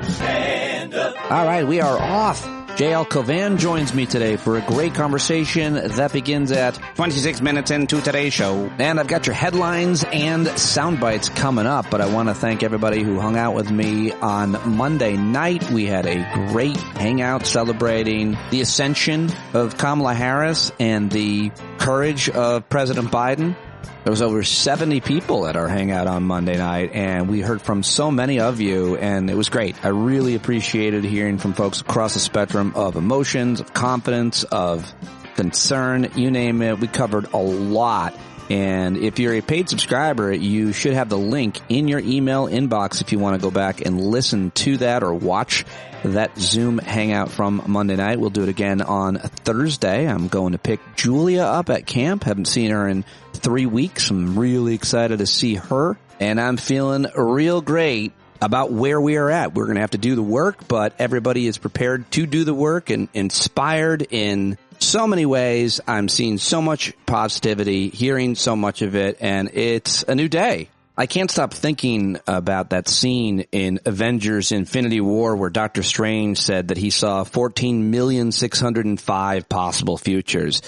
Stand up. All right, we are off. JL Cauvin joins me today for a great conversation that begins at 26 minutes into today's show. And I've got your headlines and sound bites coming up, but I want to thank everybody who hung out with me on Monday night. We had a great hangout celebrating the ascension of Kamala Harris and the courage of President Biden. There was over 70 people at our hangout on Monday night, and we heard from so many of you, and it was great. I really appreciated hearing from folks across the spectrum of emotions, of confidence, of concern, you name it. We covered a lot. And if you're a paid subscriber, you should have the link in your email inbox if you want to go back and listen to that or watch that Zoom hangout from Monday night. We'll do it again on Thursday. I'm going to pick Julia up at camp. Haven't seen her in 3 weeks. I'm really excited to see her, and I'm feeling real great about where we are at. We're going to have to do the work, but everybody is prepared to do the work and inspired in so many ways. I'm seeing so much positivity, hearing so much of it, and it's a new day. I can't stop thinking about that scene in Avengers Infinity War where Doctor Strange said that he saw 14,605 possible futures.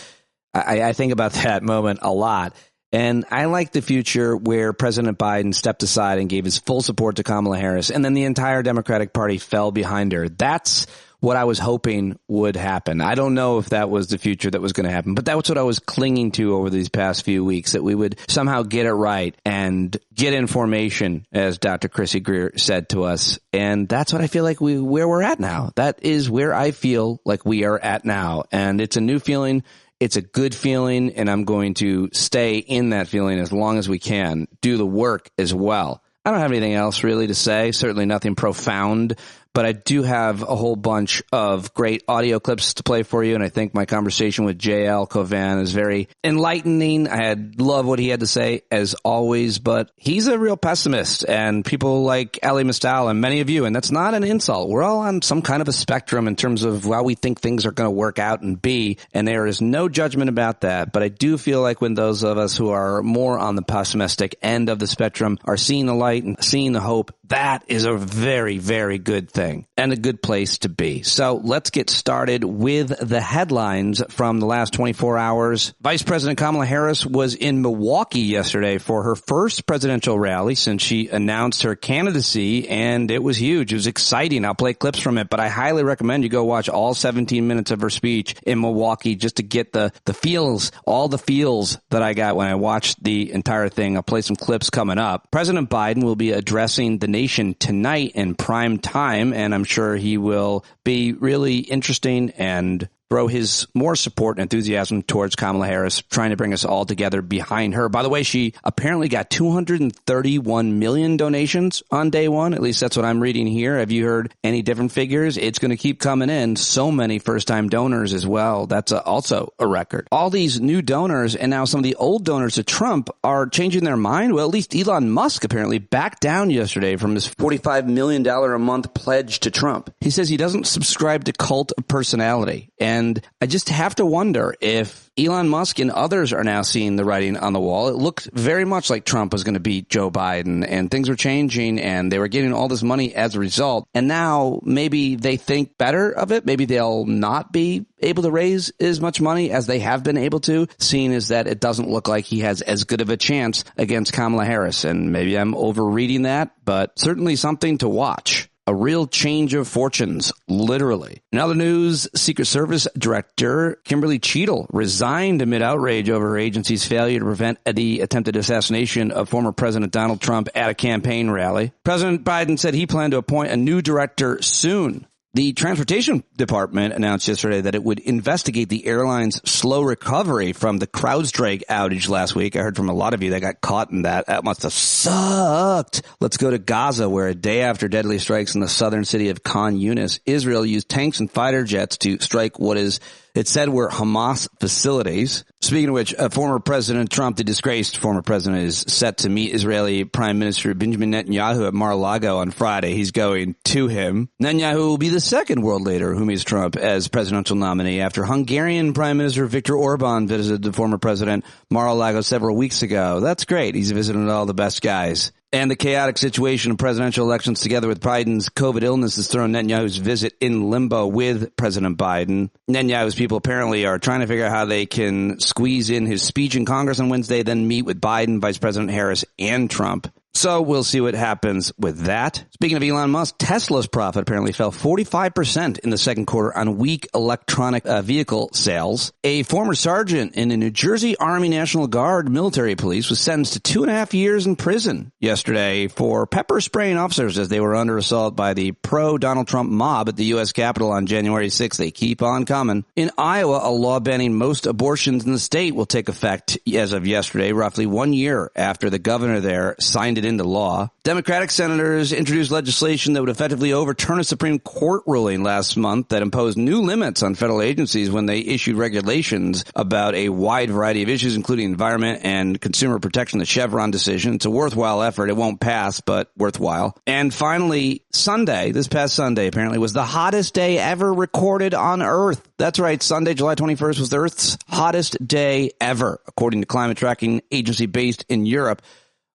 I think about that moment a lot. And I like the future where President Biden stepped aside and gave his full support to Kamala Harris, and then the entire Democratic Party fell behind her. That's what I was hoping would happen. I don't know if that was the future that was going to happen, but that was what I was clinging to over these past few weeks, that we would somehow get it right and get information, as Dr. Chrissy Greer said to us. And that's what I feel like where we're at now. That is where I feel like we are at now. And it's a new feeling. It's a good feeling, and I'm going to stay in that feeling as long as we can, do the work as well. I don't have anything else really to say, certainly nothing profound, but I do have a whole bunch of great audio clips to play for you, and I think my conversation with JL Cauvin is very enlightening. I love what he had to say, as always, but he's a real pessimist, and people like Ali Mistal and many of you, and that's not an insult. We're all on some kind of a spectrum in terms of how we think things are going to work out and be, and there is no judgment about that, but I do feel like when those of us who are more on the pessimistic end of the spectrum are seeing the light and seeing the hope, that is a very, very good thing and a good place to be. So let's get started with the headlines from the last 24 hours. Vice President Kamala Harris was in Milwaukee yesterday for her first presidential rally since she announced her candidacy, and it was huge. It was exciting. I'll play clips from it, but I highly recommend you go watch all 17 minutes of her speech in Milwaukee just to get the feels, all the feels that I got when I watched the entire thing. I'll play some clips coming up. President Biden will be addressing the nation tonight in prime time, and I'm sure he will be really interesting and throw his more support and enthusiasm towards Kamala Harris, trying to bring us all together behind her. By the way, she apparently got 231 million donations on day one. At least that's what I'm reading here. Have you heard any different figures? It's going to keep coming in. So many first-time donors as well. That's also a record. All these new donors and now some of the old donors to Trump are changing their mind. Well, at least Elon Musk apparently backed down yesterday from his $45 million a month pledge to Trump. He says he doesn't subscribe to cult of personality. And I just have to wonder if Elon Musk and others are now seeing the writing on the wall. It looked very much like Trump was going to beat Joe Biden, and things were changing, and they were getting all this money as a result. And now maybe they think better of it. Maybe they'll not be able to raise as much money as they have been able to, seeing as that it doesn't look like he has as good of a chance against Kamala Harris. And maybe I'm overreading that, but certainly something to watch. A real change of fortunes, literally. In other news, Secret Service Director Kimberly Cheadle resigned amid outrage over her agency's failure to prevent the attempted assassination of former President Donald Trump at a campaign rally. President Biden said he planned to appoint a new director soon. The Transportation Department announced yesterday that it would investigate the airline's slow recovery from the CrowdStrike outage last week. I heard from a lot of you that got caught in that. That must have sucked. Let's go to Gaza, where a day after deadly strikes in the southern city of Khan Yunis, Israel used tanks and fighter jets to strike what is it said were Hamas facilities. Speaking of which, former President Trump, the disgraced former president, is set to meet Israeli Prime Minister Benjamin Netanyahu at Mar-a-Lago on Friday. He's going to him. Netanyahu will be the second world leader who meets Trump as presidential nominee after Hungarian Prime Minister Viktor Orban visited the former president Mar-a-Lago several weeks ago. That's great. He's visiting all the best guys. And the chaotic situation of presidential elections together with Biden's COVID illness has thrown Netanyahu's visit in limbo with President Biden. Netanyahu's people apparently are trying to figure out how they can squeeze in his speech in Congress on Wednesday, then meet with Biden, Vice President Harris, and Trump. So we'll see what happens with that. Speaking of Elon Musk, Tesla's profit apparently fell 45% in the second quarter on weak electronic vehicle sales. A former sergeant in the New Jersey Army National Guard military police was sentenced to 2.5 years in prison yesterday for pepper spraying officers as they were under assault by the pro-Donald Trump mob at the U.S. Capitol on January 6th. They keep on coming. In Iowa, a law banning most abortions in the state will take effect as of yesterday, roughly 1 year after the governor there signed it into law. Democratic senators introduced legislation that would effectively overturn a Supreme Court ruling last month that imposed new limits on federal agencies when they issued regulations about a wide variety of issues, including environment and consumer protection, the Chevron decision. It's a worthwhile effort. It won't pass, but worthwhile. And finally, Sunday, this past Sunday, apparently, was the hottest day ever recorded on Earth. That's right. Sunday, July 21st, was the Earth's hottest day ever, according to climate tracking agency based in Europe.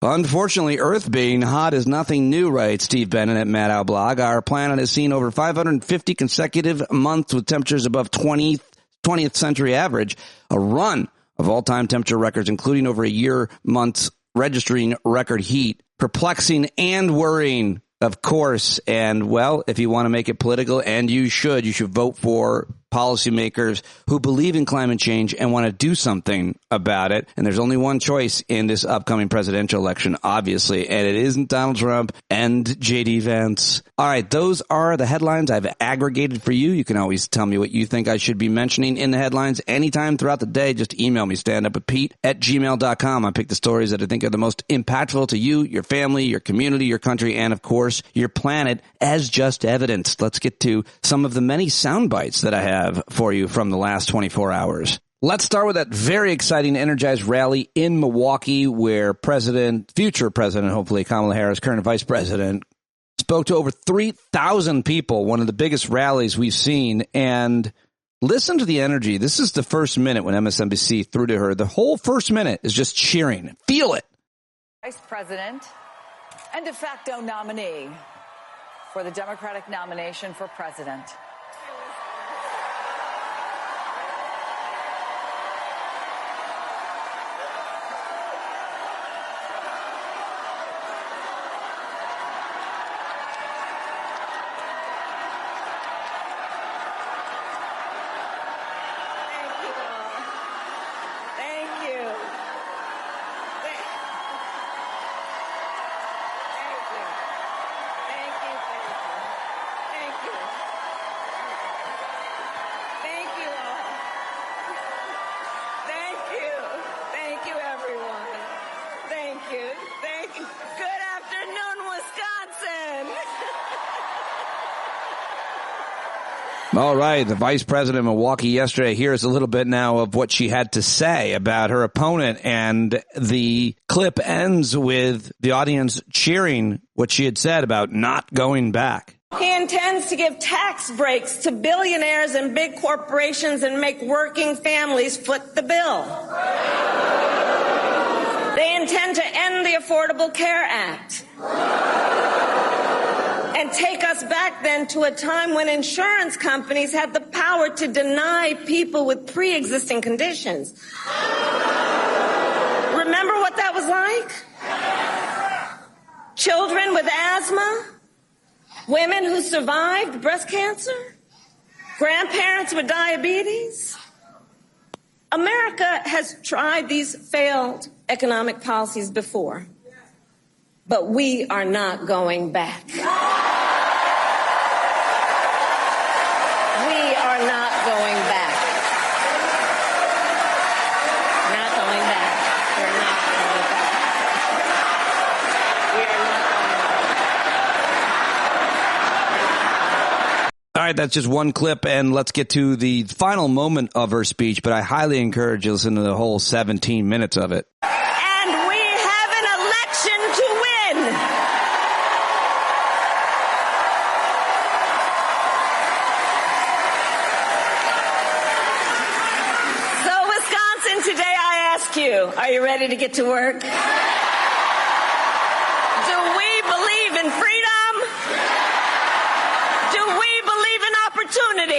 Unfortunately, Earth being hot is nothing new, writes Steve Bennett at Mad Owl Blog. Our planet has seen over 550 consecutive months with temperatures above 20th century average, a run of all-time temperature records, including over a year months registering record heat. Perplexing and worrying, of course. And, well, if you want to make it political, and you should vote for policymakers who believe in climate change and want to do something about it. And there's only one choice in this upcoming presidential election, obviously, and it isn't Donald Trump and J.D. Vance. All right, those are the headlines I've aggregated for you. You can always tell me what you think I should be mentioning in the headlines anytime throughout the day. Just email me, standupwithpete@gmail.com. I pick the stories that I think are the most impactful to you, your family, your community, your country, and, of course, your planet as just evidenced. Let's get to some of the many sound bites that I have for you from the last 24 hours. Let's start with that very exciting, energized rally in Milwaukee where future President, hopefully Kamala Harris, current Vice President, spoke to over 3,000 people, one of the biggest rallies we've seen. And listen to the energy. This is the first minute when MSNBC threw to her. The whole first minute is just cheering. Feel it. Vice President and de facto nominee for the Democratic nomination for president. All right, the vice president of Milwaukee yesterday. Here's a little bit now of what she had to say about her opponent, and the clip ends with the audience cheering what she had said about not going back. He intends to give tax breaks to billionaires and big corporations and make working families foot the bill. They intend to end the Affordable Care Act and take us back then to a time when insurance companies had the power to deny people with pre-existing conditions. Remember what that was like? Children with asthma, women who survived breast cancer, grandparents with diabetes. America has tried these failed economic policies before, but we are not going back. We are not going back. Not going back. We're not going back. We are not going back. All right, that's just one clip, and let's get to the final moment of her speech, but I highly encourage you to listen to the whole 17 minutes of it. And we have an election to win. So, Wisconsin, today I ask you, are you ready to get to work? Do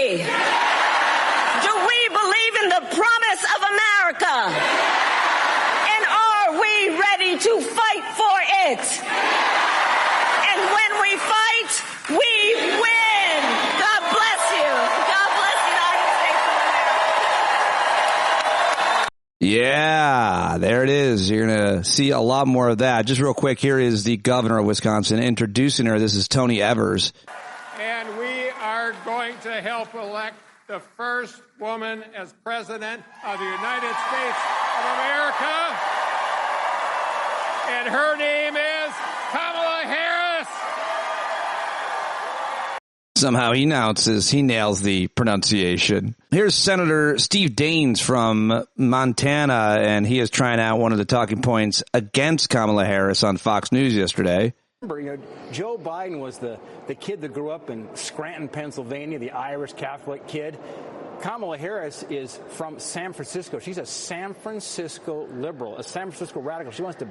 we? Do we believe in the promise of America? And are we ready to fight for it? And when we fight, we win. God bless you. God bless the United States of America. Yeah, there it is. You're going to see a lot more of that. Just real quick, here is the governor of Wisconsin introducing her. This is Tony Evers. And we are going to help elect the first woman as president of the United States of America. And her name is Kamala Harris. Somehow he nails the pronunciation. Here's Senator Steve Daines from Montana, and he is trying out one of the talking points against Kamala Harris on Fox News yesterday. Remember, Joe Biden was the kid that grew up in Scranton, Pennsylvania, the Irish Catholic kid. Kamala Harris is from San Francisco. She's a San Francisco liberal, a San Francisco radical. She wants to,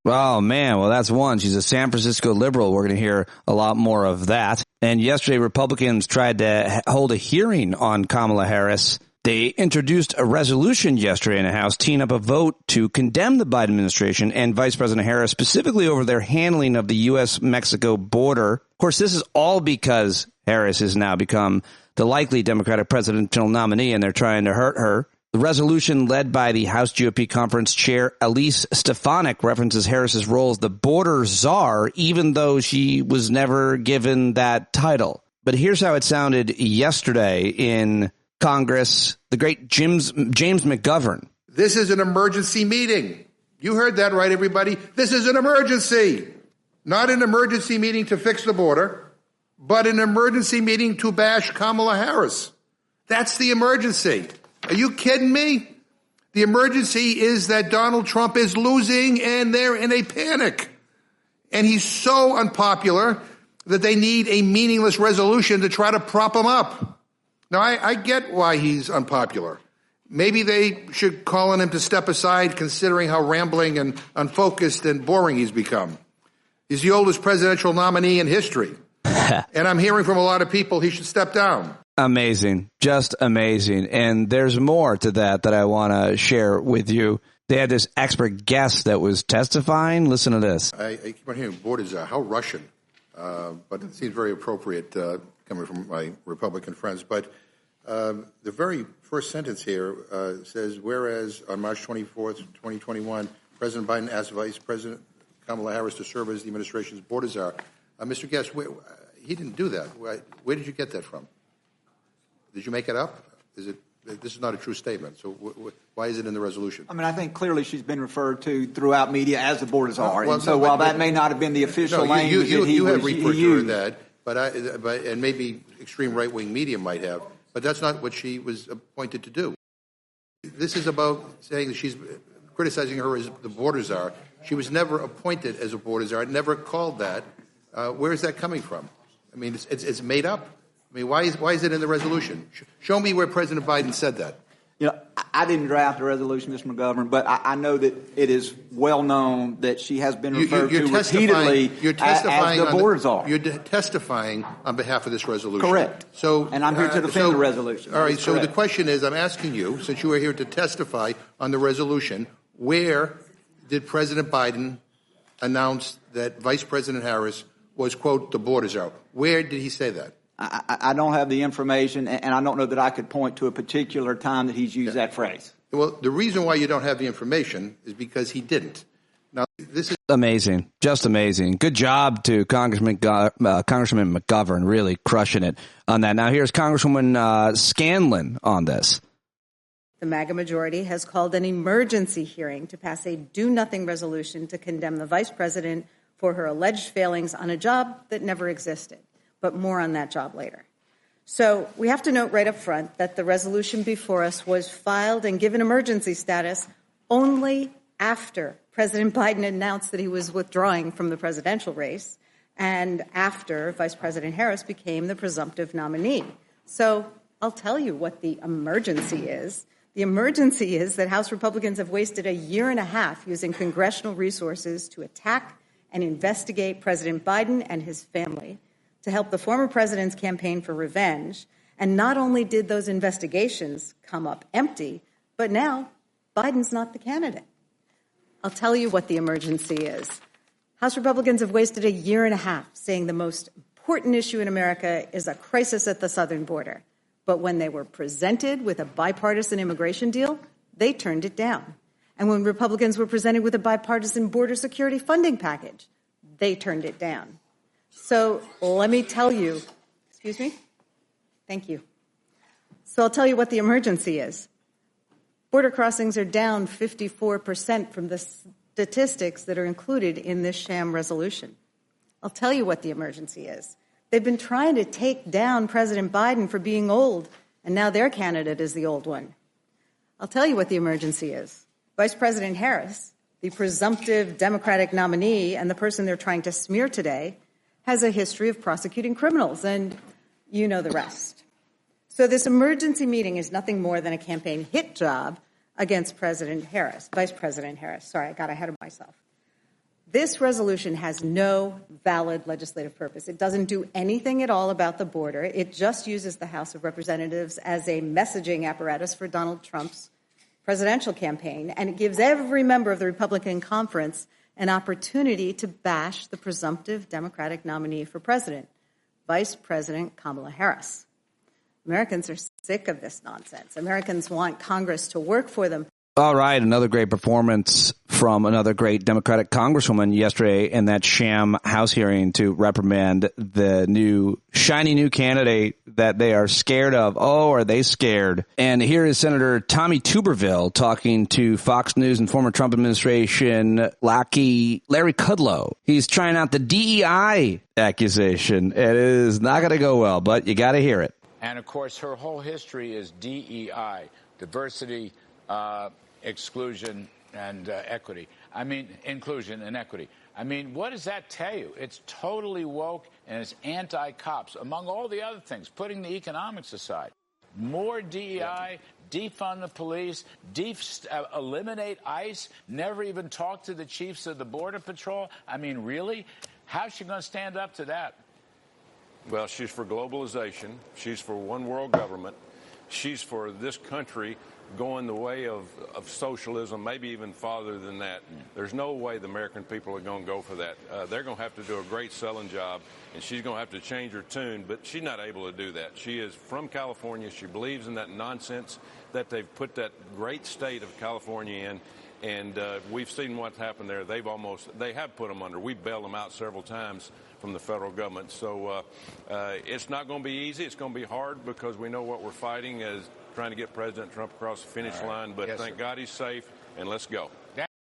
Oh, man. Well, that's one. She's a San Francisco liberal. We're going to hear a lot more of that. And yesterday, Republicans tried to hold a hearing on Kamala Harris. They introduced a resolution yesterday in the House teeing up a vote to condemn the Biden administration and Vice President Harris specifically over their handling of the U.S.-Mexico border. Of course, this is all because Harris has now become the likely Democratic presidential nominee, and they're trying to hurt her. The resolution led by the House GOP conference chair Elise Stefanik references Harris's role as the border czar, even though she was never given that title. But here's how it sounded yesterday in Congress. The great James McGovern. This is an emergency meeting. You heard that right, everybody. This is an emergency. Not an emergency meeting to fix the border, but an emergency meeting to bash Kamala Harris. That's the emergency. Are you kidding me? The emergency is that Donald Trump is losing and they're in a panic. And he's so unpopular that they need a meaningless resolution to try to prop him up. Now, I get why he's unpopular. Maybe they should call on him to step aside, considering how rambling and unfocused and boring he's become. He's the oldest presidential nominee in history. And I'm hearing from a lot of people he should step down. Amazing. Just amazing. And there's more to that I want to share with you. They had this expert guest that was testifying. Listen to this. I keep on hearing borders are how Russian, but it seems very appropriate coming from my Republican friends. But the very first sentence here says, whereas on March 24th, 2021, President Biden asked Vice President Kamala Harris to serve as the administration's border czar. Mr. Guest, he didn't do that. Where did you get that from? Did you make it up? This is not a true statement. So why is it in the resolution? I mean, I think clearly she's been referred to throughout media as the border czar. Well, and so while that may not have been the official language you have referred to her that, but and maybe extreme right-wing media might have, but that's not what she was appointed to do. This is about saying that she's criticizing her as the border czar. She was never appointed as a border czar, never called that. Where is that coming from? I mean, it's made up. I mean, why is it in the resolution? Show me where President Biden said that. You know, I didn't draft the resolution, Mr. McGovern, but I know that it is well known that she has been referred to repeatedly as the border czar. You're testifying on behalf of this resolution. Correct. And I'm here to defend the resolution. All right, so the question is, I'm asking you, since you are here to testify on the resolution, where did President Biden announce that Vice President Harris was, quote, the border czar? Where did he say that? I don't have the information, and I don't know that I could point to a particular time that he's used that phrase. Well, the reason why you don't have the information is because he didn't. Now, this is amazing, just amazing. Good job to Congressman McGovern, really crushing it on that. Now, here's Congresswoman Scanlon on this. The MAGA majority has called an emergency hearing to pass a do-nothing resolution to condemn the vice president for her alleged failings on a job that never existed. But more on that job later. So we have to note right up front that the resolution before us was filed and given emergency status only after President Biden announced that he was withdrawing from the presidential race and after Vice President Harris became the presumptive nominee. So I'll tell you what the emergency is. The emergency is that House Republicans have wasted a year and a half using congressional resources to attack and investigate President Biden and his family, to help the former president's campaign for revenge, And not only did those investigations come up empty, but now Biden's not the candidate. I'll tell you what the emergency is. House Republicans have wasted 1.5 years saying the most important issue in America is a crisis at the southern border. But when they were presented with a bipartisan immigration deal, they turned it down. And when Republicans were presented with a bipartisan border security funding package, they turned it down. So let me tell you, excuse me? Thank you. So I'll tell you what the emergency is. Border crossings are down 54% from the statistics that are included in this sham resolution. I'll tell you what the emergency is. They've been trying to take down President Biden for being old, and now their candidate is the old one. I'll tell you what the emergency is. Vice President Harris, the presumptive Democratic nominee and the person they're trying to smear today, has a history of prosecuting criminals, and you know the rest. So this emergency meeting is nothing more than a campaign hit job against Vice President Harris. Sorry, I got ahead of myself. This resolution has no valid legislative purpose. It doesn't do anything at all about the border. It just uses the House of Representatives as a messaging apparatus for Donald Trump's presidential campaign, and it gives every member of the Republican conference an opportunity to bash the presumptive Democratic nominee for president, Vice President Kamala Harris. Americans are sick of this nonsense. Americans want Congress to work for them. All right, another great performance from another great Democratic congresswoman yesterday in that sham House hearing to reprimand the shiny new candidate that they are scared of. Oh, are they scared? And here is Senator Tommy Tuberville talking to Fox News and former Trump administration lackey Larry Kudlow. He's trying out the DEI accusation. It is not going to go well, but you got to hear it. And, of course, her whole history is DEI, diversity, exclusion and equity. I mean, inclusion and equity. I mean, what does that tell you? It's totally woke and it's anti-cops, among all the other things, putting the economics aside. More DEI, defund the police, eliminate ICE, never even talk to the chiefs of the Border Patrol. I mean, really? How's she going to stand up to that? Well, she's for globalization. She's for one world government. She's for this country going the way of socialism, maybe even farther than that. There's no way the American people are going to go for that. They're going to have to do a great selling job, and she's going to have to change her tune, but she's not able to do that. She is from California. She believes in that nonsense that they've put that great state of California in, and we've seen what's happened there. They have put them under. We've bailed them out several times from the federal government. So it's not going to be easy. It's going to be hard because we know what we're fighting is trying to get President Trump across the finish line. But thank God he's safe, and let's go.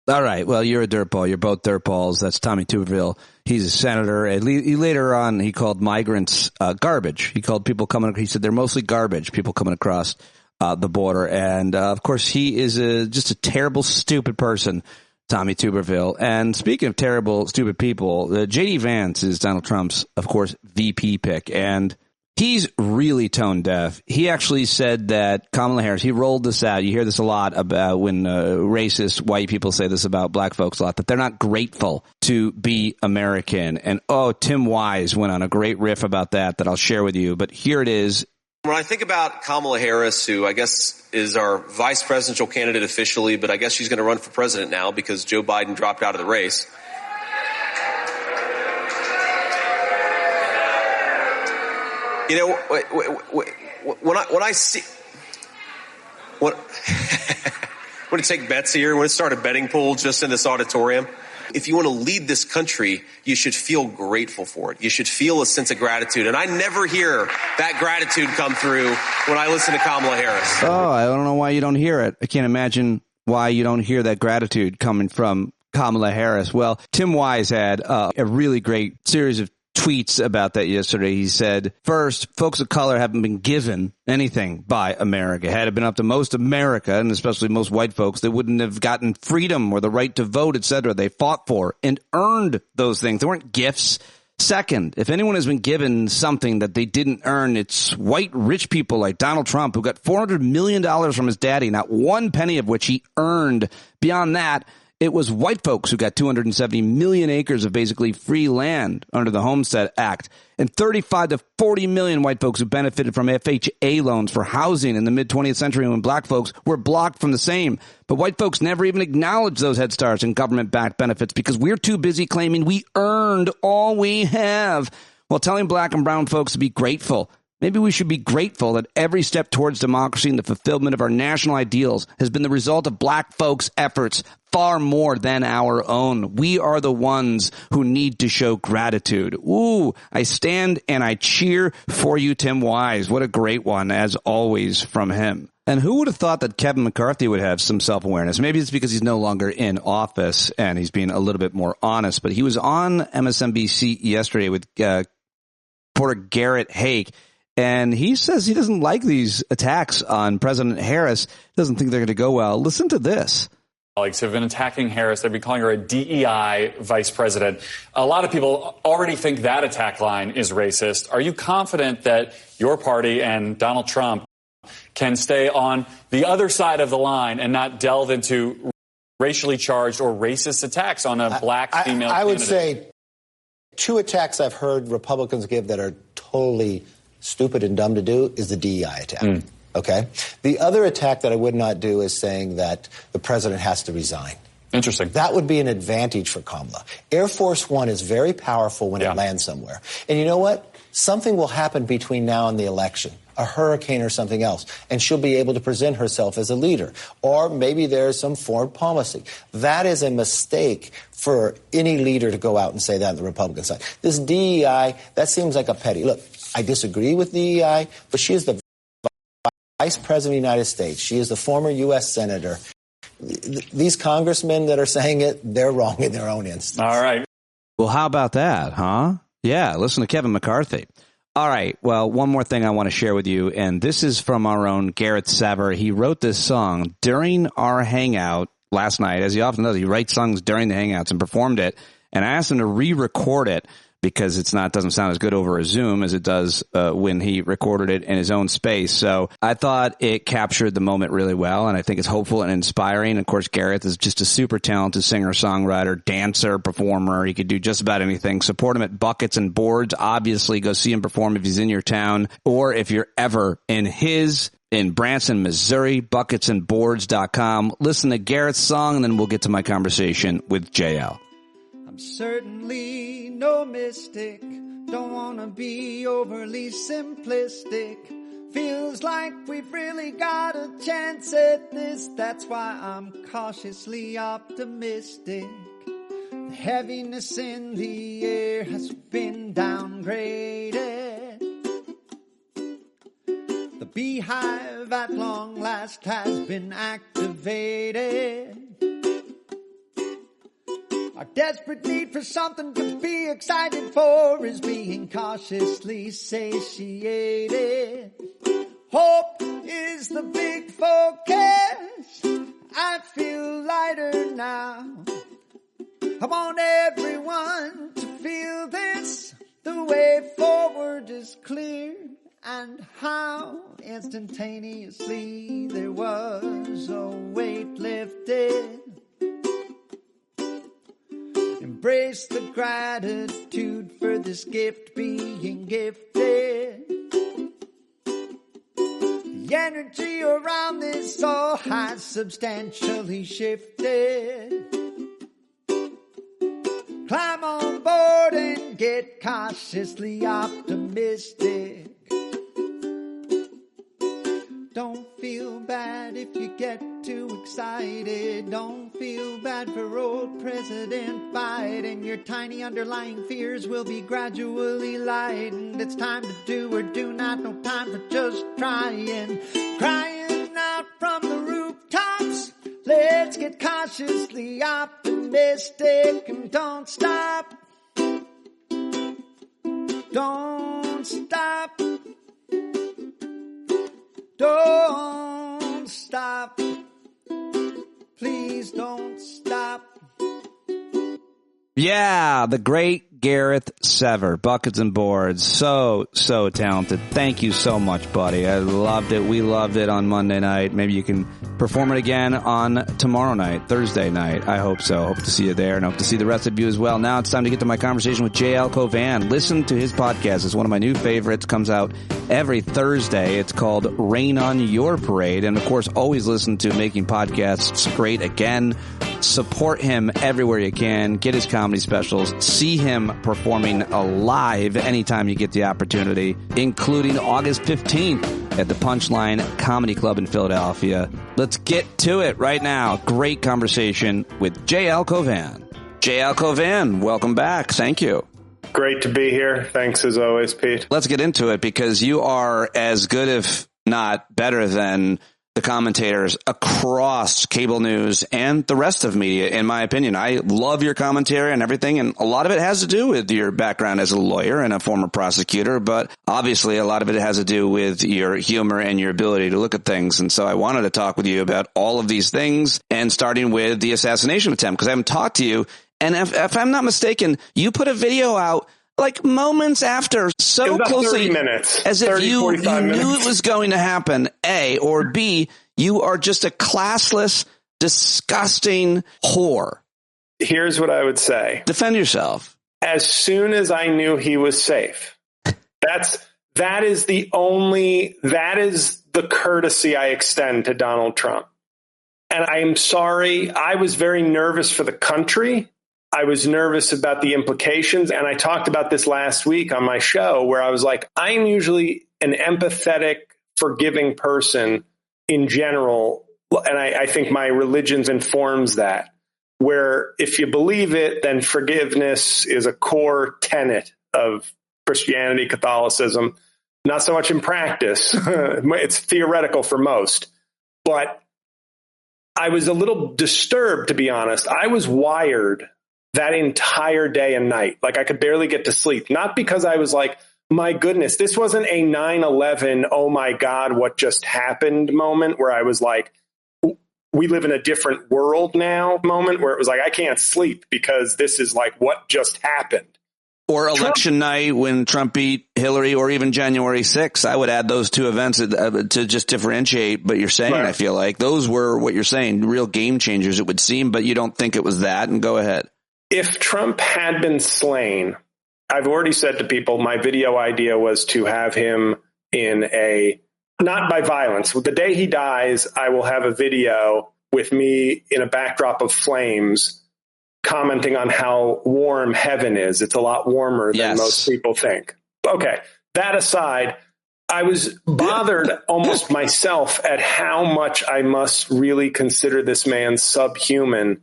All right. Well, you're a dirtball. You're both dirtballs. That's Tommy Tuberville. He's a senator. Later on, he called migrants garbage. He called people he said they're mostly garbage, people coming across the border. And, of course, he is just a terrible, stupid person, Tommy Tuberville. And speaking of terrible, stupid people, J.D. Vance is Donald Trump's, of course, VP pick. And he's really tone deaf. He actually said that Kamala Harris, he rolled this out. You hear this a lot about when racist white people say this about black folks a lot, that they're not grateful to be American. And, Tim Wise went on a great riff about that I'll share with you. But here it is. When I think about Kamala Harris, who I guess is our vice presidential candidate officially, but I guess she's going to run for president now because Joe Biden dropped out of the race. You know, when I see when to take bets here, when to start a betting pool just in this auditorium. If you want to lead this country, you should feel grateful for it. You should feel a sense of gratitude. And I never hear that gratitude come through when I listen to Kamala Harris. Oh, I don't know why you don't hear it. I can't imagine why you don't hear that gratitude coming from Kamala Harris. Well, Tim Wise had a really great series of tweets about that yesterday. He said, first, folks of color haven't been given anything by America. Had it been up to most America, and especially most white folks, they wouldn't have gotten freedom or the right to vote, etc. They fought for and earned those things. They weren't gifts. Second, if anyone has been given something that they didn't earn, it's white rich people like Donald Trump, who got $400 million from his daddy, not one penny of which he earned. Beyond that, It was white folks who got 270 million acres of basically free land under the Homestead Act, and 35 to 40 million white folks who benefited from FHA loans for housing in the mid-20th century when black folks were blocked from the same. But white folks never even acknowledged those Head Starts and government-backed benefits because we're too busy claiming we earned all we have while telling black and brown folks to be grateful. Maybe we should be grateful that every step towards democracy and the fulfillment of our national ideals has been the result of black folks' efforts far more than our own. We are the ones who need to show gratitude. Ooh, I stand and I cheer for you, Tim Wise. What a great one, as always, from him. And who would have thought that Kevin McCarthy would have some self-awareness? Maybe it's because he's no longer in office and he's being a little bit more honest. But he was on MSNBC yesterday with Porter Garrett Hake. And he says he doesn't like these attacks on President Harris, doesn't think they're going to go well. Listen to this. Colleagues have been attacking Harris. They've been calling her a DEI vice president. A lot of people already think that attack line is racist. Are you confident that your party and Donald Trump can stay on the other side of the line and not delve into racially charged or racist attacks on a black female I would candidate? say two attacks I've heard Republicans give that are totally stupid and dumb to do is the DEI attack. Okay? The other attack that I would not do is saying that the president has to resign. Interesting. That would be an advantage for Kamala. Air Force One is very powerful when it lands somewhere. And you know what? Something will happen between now and the election, a hurricane or something else, and she'll be able to present herself as a leader. Or maybe there's some foreign policy. That is a mistake for any leader to go out and say that on the Republican side. This DEI, that seems like a petty. Look, I disagree with DEI, but she is the Vice President of the United States. She is the former U.S. Senator. These congressmen that are saying it, they're wrong in their own instance. All right. Well, how about that, huh? Yeah, listen to Kevin McCarthy. All right, well, one more thing I want to share with you, and this is from our own Garrett Saver. He wrote this song during our hangout last night. As he often does, he writes songs during the hangouts and performed it, and I asked him to re-record it because doesn't sound as good over a Zoom as it does when he recorded it in his own space. So I thought it captured the moment really well, and I think it's hopeful and inspiring. Of course, Garrett is just a super talented singer, songwriter, dancer, performer. He could do just about anything. Support him at Buckets and Boards. Obviously, go see him perform if he's in your town, or if you're ever in Branson, Missouri, bucketsandboards.com. Listen to Garrett's song, and then we'll get to my conversation with JL. I'm certainly no mystic, don't want to be overly simplistic. Feels like we've really got a chance at this, that's why I'm cautiously optimistic. The heaviness in the air has been downgraded. The beehive at long last has been activated. Our desperate need for something to be excited for is being cautiously satiated. Hope is the big focus. I feel lighter now. I want everyone to feel this. The way forward is clear. And how instantaneously there was a weight lifted. Embrace the gratitude for this gift being gifted. The energy around this all has substantially shifted. Climb on board and get cautiously optimistic. Don't feel bad if you get too excited. Don't feel bad for old President Biden. Your tiny underlying fears will be gradually lightened. It's time to do or do not, no time for just trying. Crying out from the rooftops. Let's get cautiously optimistic and don't stop. Don't stop. Don't stop. Please don't stop. Yeah, the great Gareth Sever, Buckets and Boards. So talented. Thank you so much, buddy. I loved it. We loved it on Monday night. Maybe you can perform it again on tomorrow night, Thursday night. I hope so. Hope to see you there and hope to see the rest of you as well. Now it's time to get to my conversation with JL Cauvin. Listen to his podcast. It's one of my new favorites. Comes out every Thursday. It's called Rain on Your Parade. And of course, always listen to Making Podcasts Great Again. Support him everywhere you can. Get his comedy specials. See him performing live anytime you get the opportunity, including August 15th at the Punchline Comedy Club in Philadelphia. Let's get to it right now. Great conversation with JL Cauvin. JL Cauvin, welcome back. Thank you. Great to be here. Thanks as always, Pete. Let's get into it because you are as good, if not better than the commentators across cable news and the rest of media, in my opinion. I love your commentary and everything, and a lot of it has to do with your background as a lawyer and a former prosecutor, but obviously a lot of it has to do with your humor and your ability to look at things. And so I wanted to talk with you about all of these things, and starting with the assassination attempt, because I haven't talked to you. And if I'm not mistaken, you put a video out like moments after, so closely, 30 minutes, as if you knew it was going to happen, A, or B, you are just a classless, disgusting whore. Here's what I would say. Defend yourself. As soon as I knew he was safe, that is the courtesy I extend to Donald Trump. And I am sorry. I was very nervous for the country. I was nervous about the implications. And I talked about this last week on my show where I was like, I'm usually an empathetic, forgiving person in general. And I think my religion informs that, where if you believe it, then forgiveness is a core tenet of Christianity, Catholicism, not so much in practice. It's theoretical for most. But I was a little disturbed, to be honest. I was wired that entire day and night. Like I could barely get to sleep, not because I was like, my goodness, this wasn't a 9/11, oh my God, what just happened moment where I was like, we live in a different world now moment where it was like, I can't sleep because this is like what just happened. Or election night when Trump beat Hillary, or even January 6th. I would add those two events to just differentiate. But you're saying, right. I feel like those were what you're saying, real game changers, it would seem, but you don't think it was that. And go ahead. If Trump had been slain, I've already said to people, my video idea was to have him not by violence. The day he dies, I will have a video with me in a backdrop of flames commenting on how warm heaven is. It's a lot warmer than most people think. Okay. That aside, I was bothered almost myself at how much I must really consider this man subhuman,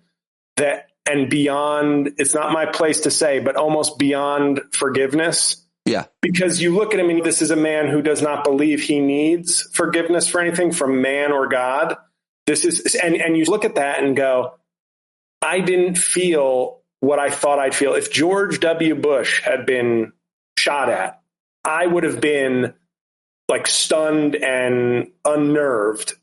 and beyond, it's not my place to say, but almost beyond forgiveness. Yeah. Because you look at him and this is a man who does not believe he needs forgiveness for anything from man or God. And you look at that and go, I didn't feel what I thought I'd feel. If George W. Bush had been shot at, I would have been like stunned and unnerved,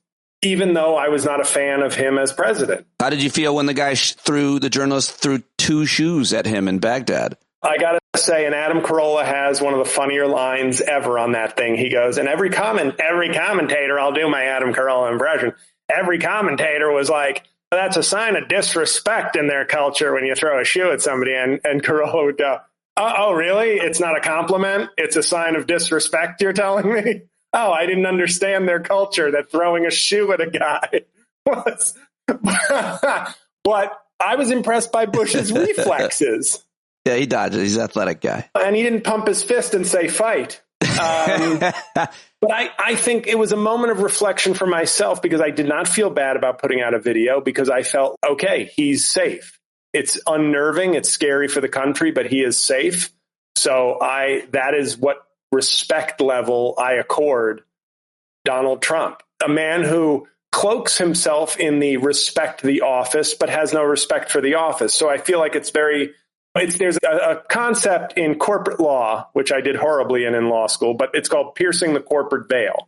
even though I was not a fan of him as president. How did you feel when the guy the journalist threw 2 shoes at him in Baghdad? I got to say, and Adam Carolla has one of the funnier lines ever on that thing. He goes, and every commentator, I'll do my Adam Carolla impression, every commentator was like, that's a sign of disrespect in their culture when you throw a shoe at somebody. And Carolla would go, oh, really? It's not a compliment? It's a sign of disrespect, you're telling me? Oh, I didn't understand their culture that throwing a shoe at a guy was. But I was impressed by Bush's reflexes. Yeah, he dodged it. He's an athletic guy. And he didn't pump his fist and say fight. But I think it was a moment of reflection for myself because I did not feel bad about putting out a video because I felt, okay, he's safe. It's unnerving. It's scary for the country, but he is safe. So that is what respect level I accord Donald Trump, a man who cloaks himself in the respect the office, but has no respect for the office. So I feel like there's a concept in corporate law, which I did horribly in law school, but it's called piercing the corporate veil,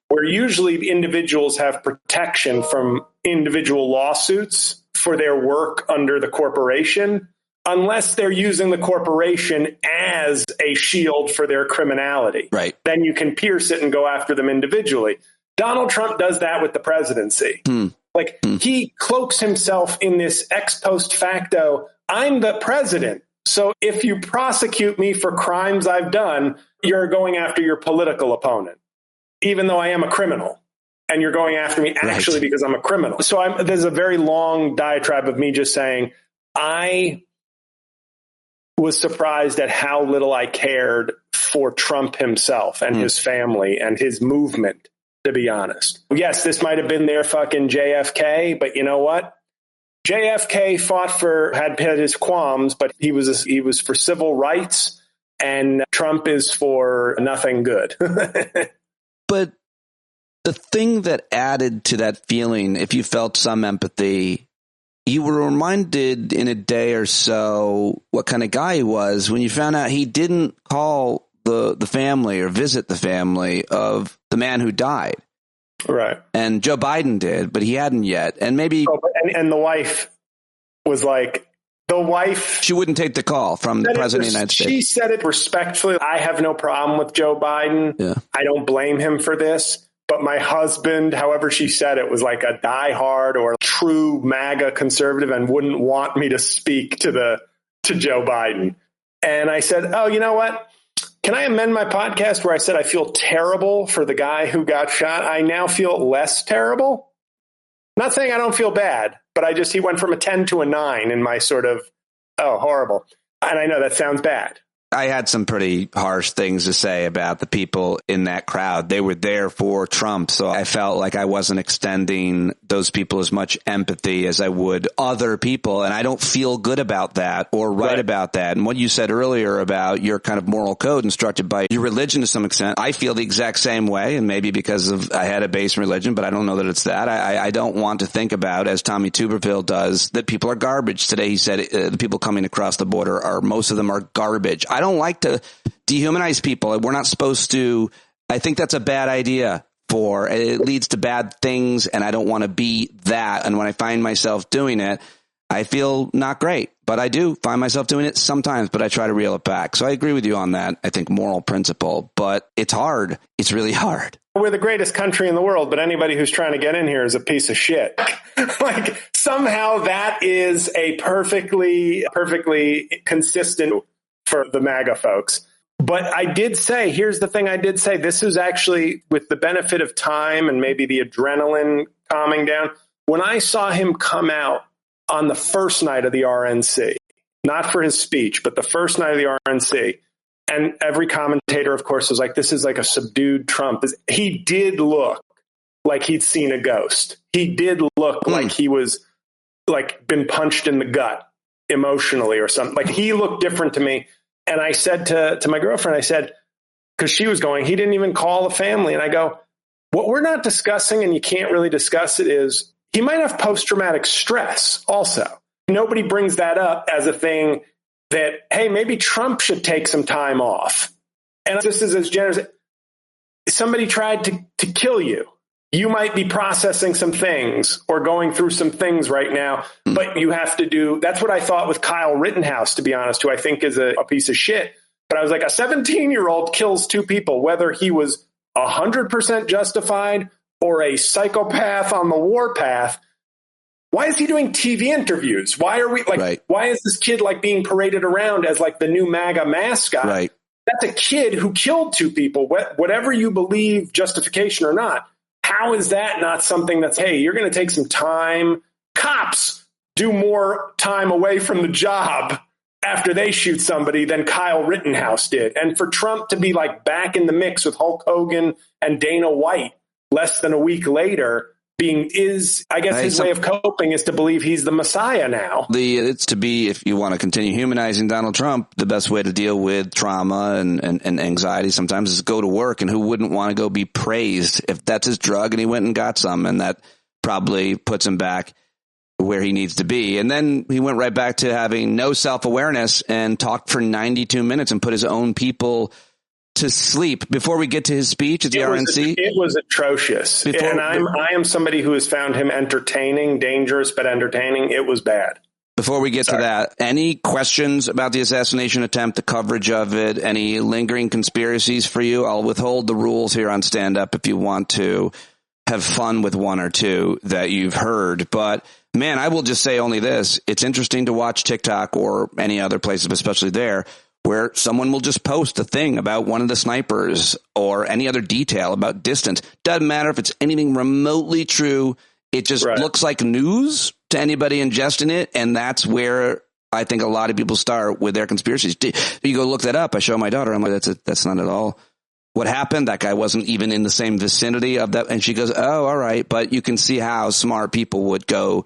where usually individuals have protection from individual lawsuits for their work under the corporation. unless they're using the corporation as a shield for their criminality. Right. Then you can pierce it and go after them individually. Donald Trump does that with the presidency. He cloaks himself in this ex post facto, I'm the president. So if you prosecute me for crimes I've done, you're going after your political opponent, even though I am a criminal. And you're going after me actually because I'm a criminal. So there's a very long diatribe of me just saying, I was surprised at how little I cared for Trump himself and his family and his movement, to be honest. Yes, this might have been their fucking JFK, but you know what? JFK had his qualms, but he was for civil rights, and Trump is for nothing good. But the thing that added to that feeling, if you felt some empathy, you were reminded in a day or so what kind of guy he was when you found out he didn't call the family or visit the family of the man who died. Right. And Joe Biden did, but he hadn't yet. And maybe. And the wife was like, she wouldn't take the call from the president of the United States. She said it respectfully. I have no problem with Joe Biden. Yeah. I don't blame him for this. But my husband, however she said it, was like a diehard or true MAGA conservative and wouldn't want me to speak to Joe Biden. And I said, oh, you know what? Can I amend my podcast where I said I feel terrible for the guy who got shot? I now feel less terrible. Not saying I don't feel bad, but he went from a 10 to a 9 in my sort of, oh, horrible. And I know that sounds bad. I had some pretty harsh things to say about the people in that crowd. They were there for Trump, so I felt like I wasn't extending those people as much empathy as I would other people, and I don't feel good about that or right about that. And what you said earlier about your kind of moral code instructed by your religion to some extent, I feel the exact same way, and maybe because I had a base in religion, but I don't know that it's that. I don't want to think about, as Tommy Tuberville does, that people are garbage. Today he said the people coming across the border most of them are garbage. I don't like to dehumanize people. We're not supposed to. I think that's a bad idea. It leads to bad things, and I don't want to be that. And when I find myself doing it, I feel not great. But I do find myself doing it sometimes, but I try to reel it back. So I agree with you on that, I think, moral principle. But it's hard. It's really hard. We're the greatest country in the world, but anybody who's trying to get in here is a piece of shit. Somehow that is a perfectly consistent for the MAGA folks. But I did say, here's the thing I did say, this is actually with the benefit of time and maybe the adrenaline calming down. When I saw him come out on the first night of the RNC, not for his speech, but the first night of the RNC, and every commentator, of course, was like, this is like a subdued Trump. He did look like he'd seen a ghost. He did look like he was been punched in the gut emotionally or something. Like, he looked different to me. And I said to my girlfriend, I said, because she was going, he didn't even call the family. And I go, what we're not discussing, and you can't really discuss it, is he might have post-traumatic stress also. Nobody brings that up as a thing that, hey, maybe Trump should take some time off. And this is as generous. Somebody tried to kill you. You might be processing some things or going through some things right now, but you have to do. That's what I thought with Kyle Rittenhouse, to be honest, who I think is a piece of shit. But I was like, a 17-year-old kills two people, whether he was 100% justified or a psychopath on the warpath. Why is he doing TV interviews? Why are we why is this kid being paraded around as the new MAGA mascot? Right. That's a kid who killed two people, whatever you believe, justification or not. How is that not something that's, hey, you're going to take some time? Cops do more time away from the job after they shoot somebody than Kyle Rittenhouse did. And for Trump to be back in the mix with Hulk Hogan and Dana White less than a week later his way of coping is to believe he's the Messiah now. It's to be, if you want to continue humanizing Donald Trump, the best way to deal with trauma and anxiety sometimes is go to work. And who wouldn't want to go be praised if that's his drug and he went and got some, and that probably puts him back where he needs to be. And then he went right back to having no self-awareness and talked for 92 minutes and put his own people to sleep. Before we get to his speech at the RNC, it was atrocious. And I am somebody who has found him entertaining, dangerous but entertaining. It was bad. Before we get to that, any questions about the assassination attempt, the coverage of it, any lingering conspiracies for you? I'll withhold the rules here on Stand Up if you want to have fun with one or two that you've heard. But, man, I will just say only this. It's interesting to watch TikTok or any other places, but especially there, where someone will just post a thing about one of the snipers or any other detail about distance. Doesn't matter if it's anything remotely true. It just looks like news to anybody ingesting it, and that's where I think a lot of people start with their conspiracies. You go look that up. I show my daughter. I'm like, that's not at all what happened. That guy wasn't even in the same vicinity of that. And she goes, oh, all right. But you can see how smart people would go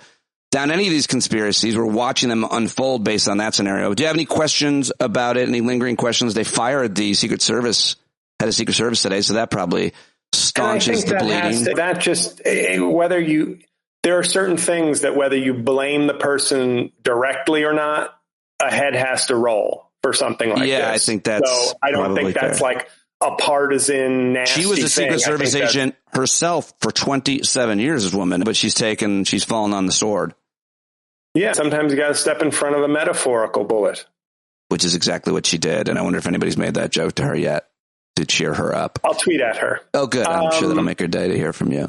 down any of these conspiracies. We're watching them unfold based on that scenario. Do you have any questions about it? Any lingering questions? They fired the Secret Service, head of Secret Service today, so that probably staunches the bleeding. There are certain things that whether you blame the person directly or not, a head has to roll for something like this. Yeah, I think that's so I don't think that's fair. Like a partisan nasty She was a Secret Service agent herself for 27 years, this woman, but she's fallen on the sword. Yeah, sometimes you got to step in front of a metaphorical bullet. Which is exactly what she did, and I wonder if anybody's made that joke to her yet to cheer her up. I'll tweet at her. Oh, good. I'm sure that'll make her day to hear from you.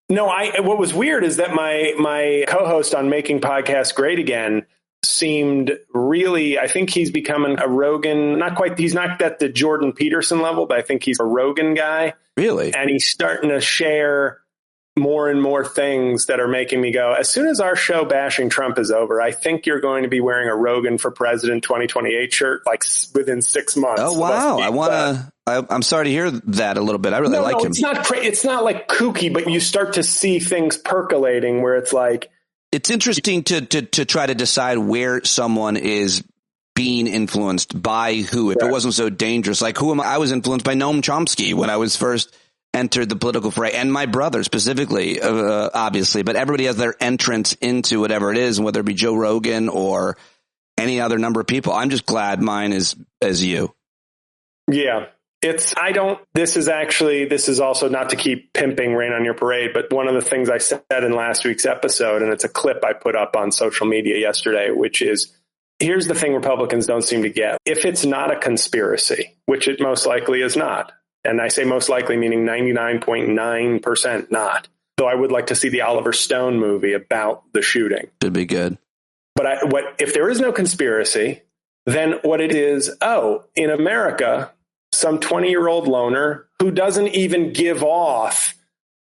What was weird is that my co-host on Making Podcasts Great Again seemed really, I think he's becoming a Rogan, he's not at the Jordan Peterson level, but I think he's a Rogan guy. Really? And he's starting to share more and more things that are making me go, as soon as our show bashing Trump is over, I think you're going to be wearing a Rogan for President 2028 shirt like within 6 months. Oh, wow. I'm sorry to hear that a little bit. I really like him. It's not like kooky, but you start to see things percolating where it's like. It's interesting to try to decide where someone is being influenced by who, if it wasn't so dangerous. Like who am I? I was influenced by Noam Chomsky when I was first entered the political fray, and my brother specifically, obviously, but everybody has their entrance into whatever it is, whether it be Joe Rogan or any other number of people. I'm just glad mine is as you. Yeah. This is also not to keep pimping Rain on Your Parade, but one of the things I said in last week's episode, and it's a clip I put up on social media yesterday, which is, here's the thing Republicans don't seem to get. If it's not a conspiracy, which it most likely is not, and I say most likely meaning 99.9% not, though I would like to see the Oliver Stone movie about the shooting. Should be good. But if there is no conspiracy, then what it is, in America, some 20-year-old loner who doesn't even give off,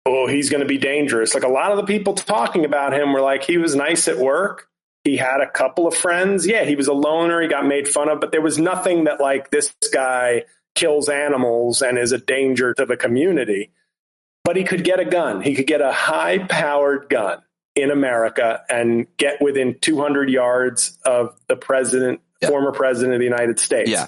he's going to be dangerous. Like a lot of the people talking about him were like, he was nice at work. He had a couple of friends. Yeah, he was a loner. He got made fun of, but there was nothing that like this guy kills animals and is a danger to the community. But he could get a gun. He could get a high-powered gun in America and get within 200 yards of the president, former president of the United States. Yeah.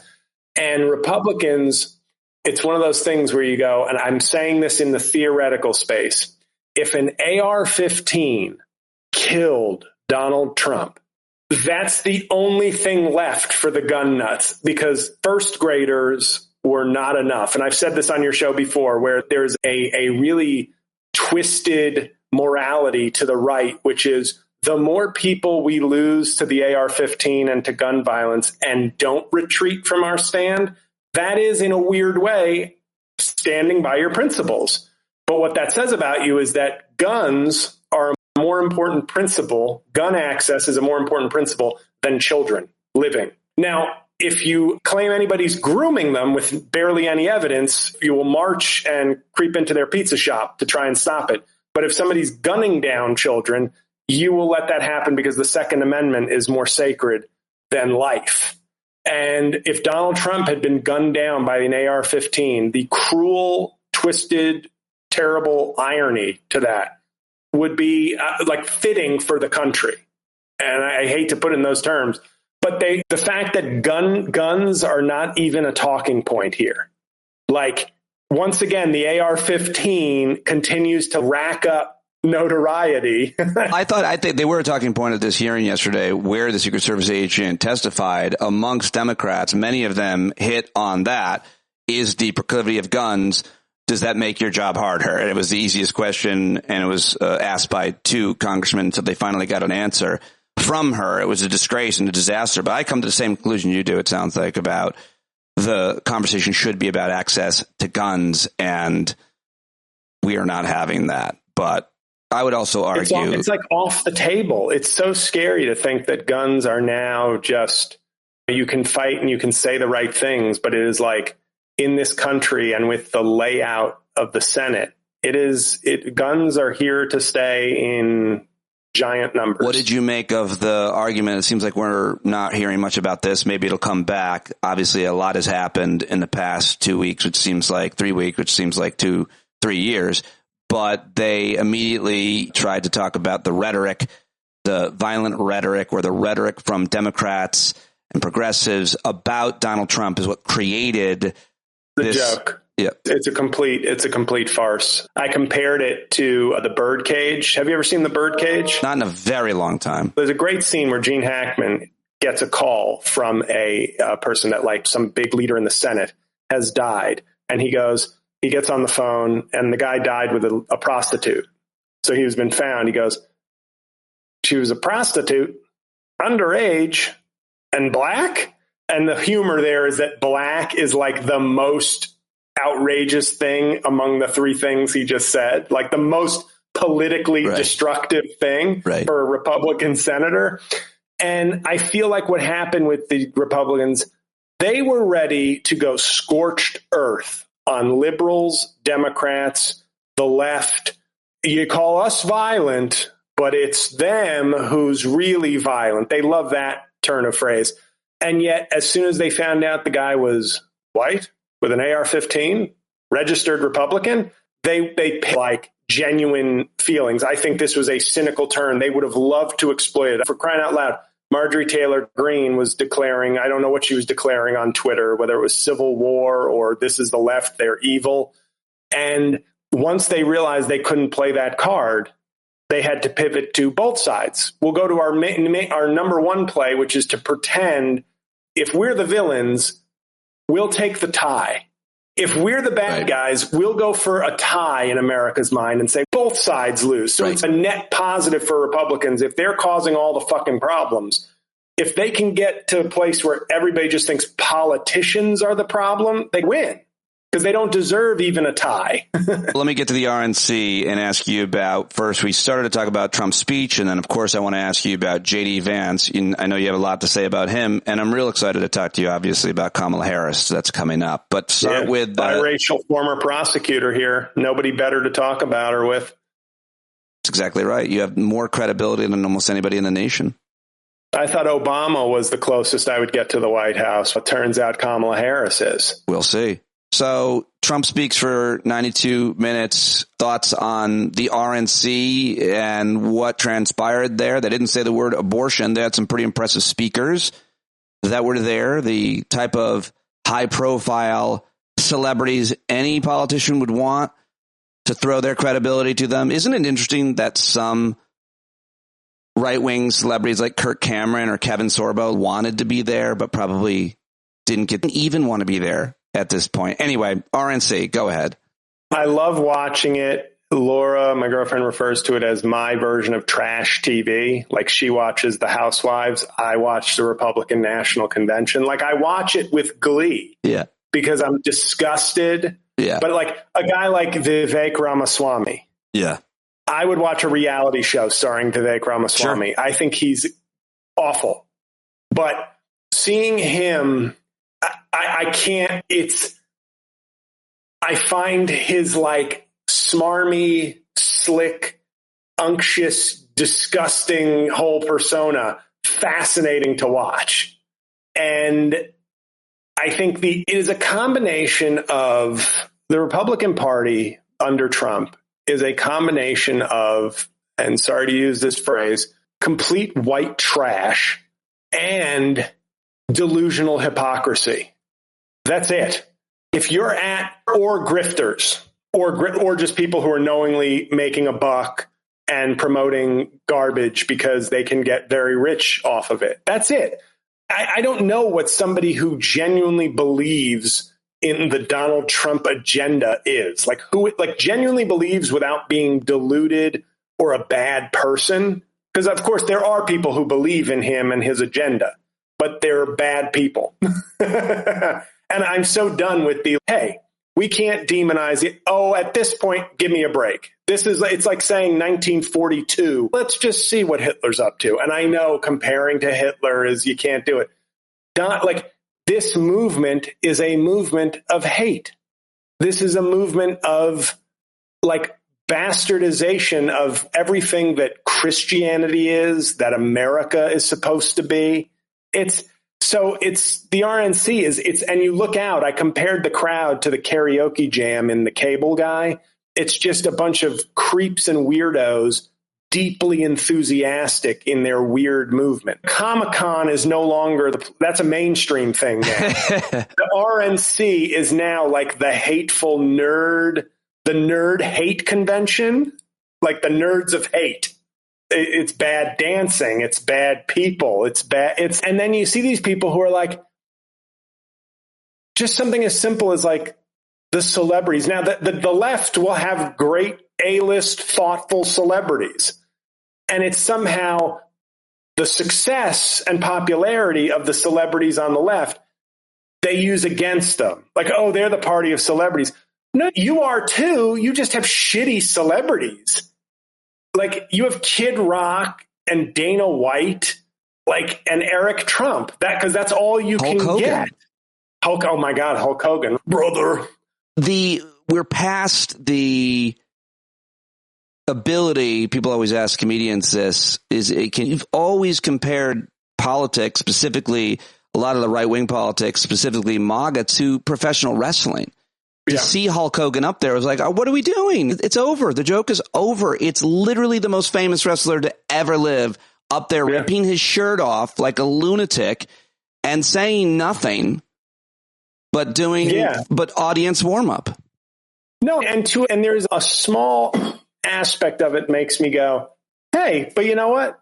And Republicans, it's one of those things where you go, and I'm saying this in the theoretical space, if an AR-15 killed Donald Trump, that's the only thing left for the gun nuts, because first graders were not enough. And I've said this on your show before, where there's a really twisted morality to the right, which is the more people we lose to the AR-15 and to gun violence and don't retreat from our stand, that is in a weird way standing by your principles. But what that says about you is that guns are a more important principle. Gun access is a more important principle than children living. Now, if you claim anybody's grooming them with barely any evidence, you will march and creep into their pizza shop to try and stop it. But if somebody's gunning down children, you will let that happen because the Second Amendment is more sacred than life. And if Donald Trump had been gunned down by an AR-15, the cruel, twisted, terrible irony to that would be like fitting for the country. And I hate to put it in those terms, but the fact that guns are not even a talking point here. Like, once again, the AR-15 continues to rack up notoriety. I think they were a talking point at this hearing yesterday where the Secret Service agent testified amongst Democrats. Many of them hit on that. Is the proclivity of guns, does that make your job harder? And it was the easiest question, and it was asked by two congressmen until they finally got an answer. from her. It was a disgrace and a disaster. But I come to the same conclusion you do, it sounds like, about the conversation should be about access to guns, and we are not having that. But I would also argue it's like off the table. It's so scary to think that guns are now just, you can fight and you can say the right things, but it is like in this country and with the layout of the Senate, guns are here to stay in giant numbers. What did you make of the argument? It seems like we're not hearing much about this. Maybe it'll come back. Obviously, a lot has happened in the past 2 weeks, which seems like 3 weeks, which seems like 2-3 years. But they immediately tried to talk about the rhetoric, the violent rhetoric, or the rhetoric from Democrats and progressives about Donald Trump is what created the joke. Yeah. It's a complete farce. I compared it to the Birdcage. Have you ever seen the Birdcage? Not in a very long time. There's a great scene where Gene Hackman gets a call from a person that, like, some big leader in the Senate has died. And he gets on the phone, and the guy died with a prostitute. So he's been found. He goes, she was a prostitute, underage, and black. And the humor there is that black is like the most outrageous thing among the three things he just said, like the most politically destructive thing for a Republican senator. And I feel like what happened with the Republicans, they were ready to go scorched earth on liberals, Democrats, the left. You call us violent, but it's them who's really violent. They love that turn of phrase. And yet, as soon as they found out the guy was white with an AR-15, registered Republican, they like genuine feelings. I think this was a cynical turn. They would have loved to exploit it. For crying out loud, Marjorie Taylor Greene was declaring, I don't know what she was declaring on Twitter, whether it was civil war or this is the left, they're evil. And once they realized they couldn't play that card, they had to pivot to both sides. We'll go to our number one play, which is to pretend if we're the villains, we'll take the tie. If we're the bad guys, we'll go for a tie in America's mind and say both sides lose. So it's a net positive for Republicans. If they're causing all the fucking problems, if they can get to a place where everybody just thinks politicians are the problem, they win. Because they don't deserve even a tie. Let me get to the RNC and ask you about, first, we started to talk about Trump's speech, and then, of course, I want to ask you about J.D. Vance. I know you have a lot to say about him, and I'm real excited to talk to you, obviously, about Kamala Harris. That's coming up. But start with... biracial former prosecutor here. Nobody better to talk about her with. That's exactly right. You have more credibility than almost anybody in the nation. I thought Obama was the closest I would get to the White House. It turns out Kamala Harris is. We'll see. So Trump speaks for 92 minutes. Thoughts on the RNC and what transpired there? They didn't say the word abortion. They had some pretty impressive speakers that were there, the type of high-profile celebrities any politician would want to throw their credibility to them. Isn't it interesting that some right-wing celebrities like Kirk Cameron or Kevin Sorbo wanted to be there, but probably didn't even want to be there at this point? Anyway, RNC, go ahead. I love watching it. Laura, my girlfriend, refers to it as my version of trash TV. Like, she watches The Housewives. I watch the Republican National Convention. Like, I watch it with glee. Yeah. Because I'm disgusted. Yeah. But like a guy like Vivek Ramaswamy. Yeah. I would watch a reality show starring Vivek Ramaswamy. Sure. I think he's awful. But seeing him, I can't, I find his like smarmy, slick, unctuous, disgusting whole persona fascinating to watch. And I think it is a combination of the Republican Party under Trump is a combination of, and sorry to use this phrase, complete white trash and delusional hypocrisy. That's it. If you're or grifters or just people who are knowingly making a buck and promoting garbage because they can get very rich off of it, that's it. I don't know what somebody who genuinely believes in the Donald Trump agenda is. Like, who genuinely believes without being deluded or a bad person. Because, of course, there are people who believe in him and his agenda, but they're bad people. And I'm so done with hey, we can't demonize it. Oh, at this point, give me a break. It's like saying 1942. Let's just see what Hitler's up to. And I know comparing to Hitler is you can't do it. This movement is a movement of hate. This is a movement of bastardization of everything that Christianity is, that America is supposed to be. It's the RNC and you look out, I compared the crowd to the karaoke jam in The Cable Guy. It's just a bunch of creeps and weirdos deeply enthusiastic in their weird movement. Comic-Con is no longer that's a mainstream thing now. The RNC is now like the hateful nerd, the nerd hate convention, like the nerds of hate. It's bad dancing. It's bad people. And then you see these people who are like, just something as simple as the celebrities. Now, the left will have great A-list, thoughtful celebrities. And it's somehow the success and popularity of the celebrities on the left, they use against them. Oh, they're the party of celebrities. No, you are too. You just have shitty celebrities. You have Kid Rock and Dana White, and Eric Trump. Because that's all you can get. Oh my God, Hulk Hogan, brother. We're past the ability. People always ask comedians this: you've always compared politics, specifically a lot of the right wing politics, specifically MAGA, to professional wrestling. To see Hulk Hogan up there was like, oh, what are we doing? It's over. The joke is over. It's literally the most famous wrestler to ever live up there, ripping his shirt off like a lunatic and saying nothing, but but audience warm up. No, and there's a small aspect of it makes me go, hey, but you know what?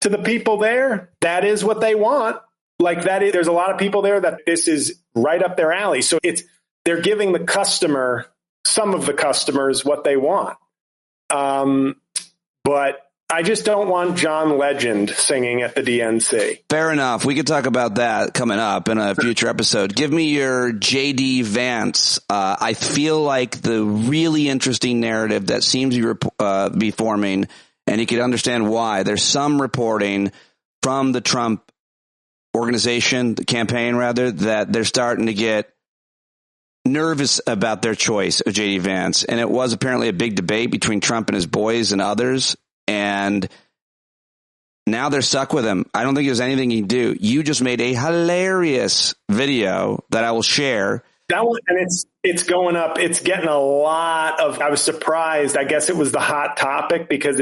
To the people there, that is what they want. There's a lot of people there that this is right up their alley. So they're giving some of the customers what they want. But I just don't want John Legend singing at the DNC. Fair enough. We could talk about that coming up in a future episode. Give me your J.D. Vance. I feel like the really interesting narrative that seems to be forming, and you could understand why. There's some reporting from the Trump organization, the campaign rather, that they're starting to get nervous about their choice of J.D. Vance. And it was apparently a big debate between Trump and his boys and others. And now they're stuck with him. I don't think there's anything he can do. You just made a hilarious video that I will share. That one, and it's going up. It's getting a lot of, I was surprised. I guess it was the hot topic because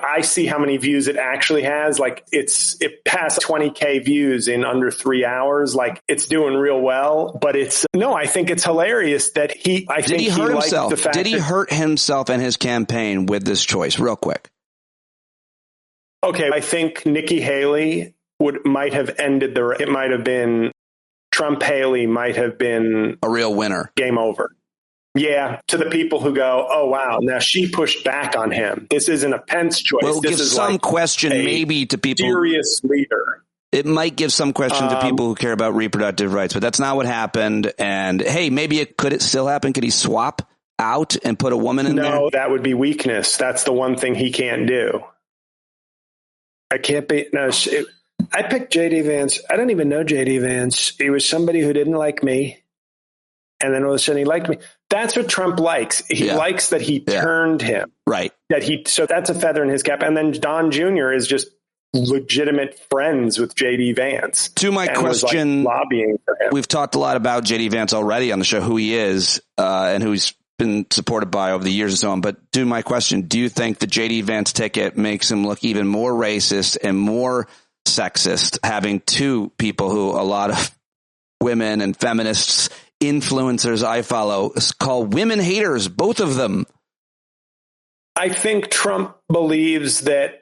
I see how many views it actually has. It passed 20K views in under 3 hours. It's doing real well, but I think it's hilarious that he hurt himself. Did he hurt himself and his campaign with this choice? Real quick. Okay. I think Nikki Haley might have ended it might have been Trump Haley might have been a real winner. Game over. Yeah, to the people who go, oh, wow, now she pushed back on him. This isn't a Pence choice. Well, this give is some question maybe to people. Serious leader. It might give some question to people who care about reproductive rights, but that's not what happened. And hey, maybe could it still happen? Could he swap out and put a woman in there? No, that would be weakness. That's the one thing he can't do. I can't be. No, I picked J.D. Vance. I don't even know J.D. Vance. He was somebody who didn't like me. And then all of a sudden he liked me. That's what Trump likes. He likes that he turned him. Right. So that's a feather in his cap. And then Don Jr. is just legitimate friends with J.D. Vance. To my question, lobbying for him. We've talked a lot about J.D. Vance already on the show, who he is and who he's been supported by over the years and so on. But to my question, do you think the J.D. Vance ticket makes him look even more racist and more sexist, having two people who a lot of women and feminists, influencers I follow, call women haters, both of them? I think Trump believes that.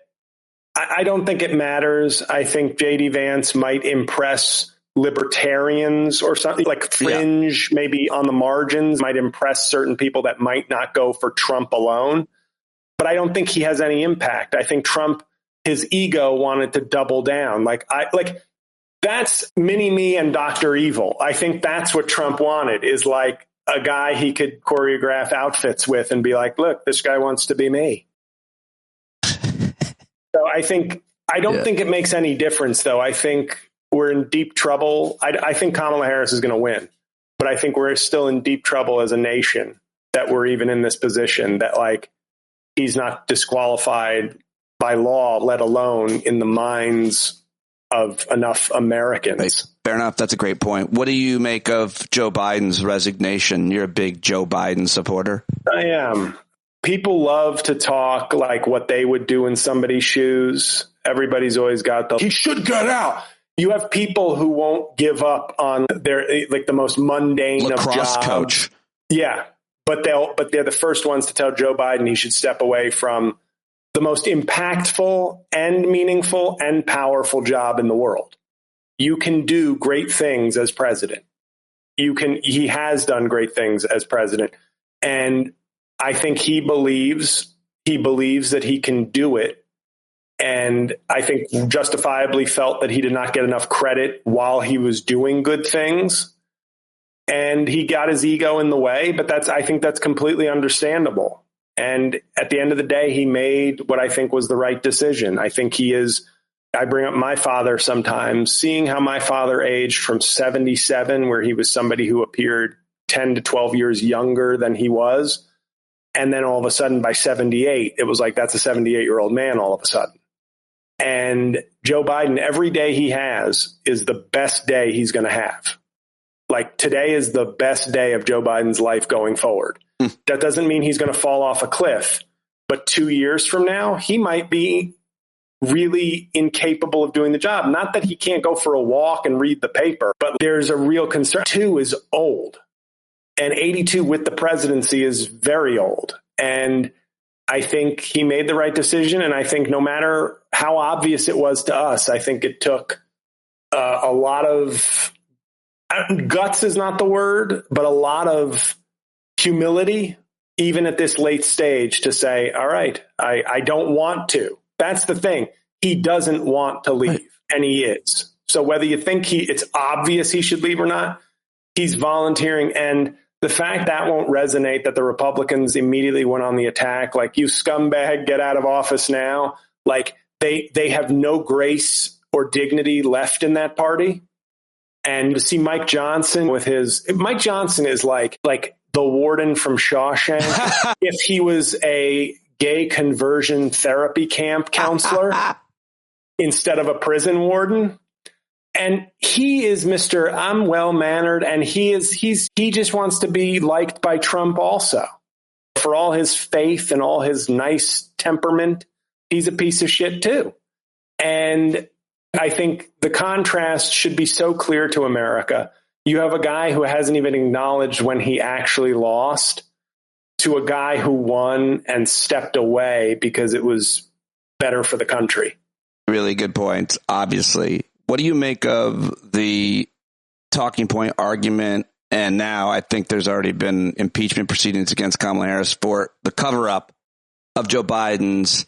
I don't think it matters. I think J.D. Vance might impress libertarians or something like fringe, maybe on the margins, might impress certain people that might not go for Trump alone. but I don't think he has any impact. I think Trump, his ego wanted to double down. That's mini-me and Dr. Evil. I think that's what Trump wanted, is like a guy he could choreograph outfits with and be like, look, this guy wants to be me. So I don't think it makes any difference, though. I think we're in deep trouble. I think Kamala Harris is going to win, but I think we're still in deep trouble as a nation that we're even in this position, that like he's not disqualified by law, let alone in the minds of enough Americans. Right. Fair enough. That's a great point. What do you make of Joe Biden's resignation? You're a big Joe Biden supporter. I am. People love to talk like what they would do in somebody's shoes. Everybody's always got he should get out. You have people who won't give up on their, like, the most mundane lacrosse of jobs. Coach. Yeah. But they're the first ones to tell Joe Biden he should step away from the most impactful and meaningful and powerful job in the world. You can do great things as president. He has done great things as president. And I think he believes that he can do it. And I think justifiably felt that he did not get enough credit while he was doing good things. And he got his ego in the way, but I think that's completely understandable. And at the end of the day, he made what I think was the right decision. I think I bring up my father sometimes, seeing how my father aged from 77, where he was somebody who appeared 10 to 12 years younger than he was. And then all of a sudden by 78, it was like, that's a 78-year-old man all of a sudden. And Joe Biden, every day he has is the best day he's going to have. Like, today is the best day of Joe Biden's life going forward. That doesn't mean he's going to fall off a cliff, but 2 years from now, he might be really incapable of doing the job. Not that he can't go for a walk and read the paper, but there's a real concern. 82 is old, and 82 with the presidency is very old. And I think he made the right decision. And I think no matter how obvious it was to us, I think it took a lot of guts is not the word, but a lot of humility, even at this late stage, to say, all right, I don't want to. That's the thing. He doesn't want to leave, and he is. So whether you think it's obvious he should leave or not, he's volunteering. And the fact that won't resonate, that the Republicans immediately went on the attack, like, you scumbag, get out of office now. Like, they have no grace or dignity left in that party. And to see Mike Johnson Mike Johnson is like the warden from Shawshank if he was a gay conversion therapy camp counselor instead of a prison warden. And he is Mr. I'm well-mannered, and he just wants to be liked by Trump also. For all his faith and all his nice temperament, he's a piece of shit too. And I think the contrast should be so clear to America. You have a guy who hasn't even acknowledged when he actually lost, to a guy who won and stepped away because it was better for the country. Really good point, obviously. What do you make of the talking point argument? And now I think there's already been impeachment proceedings against Kamala Harris for the cover-up of Joe Biden's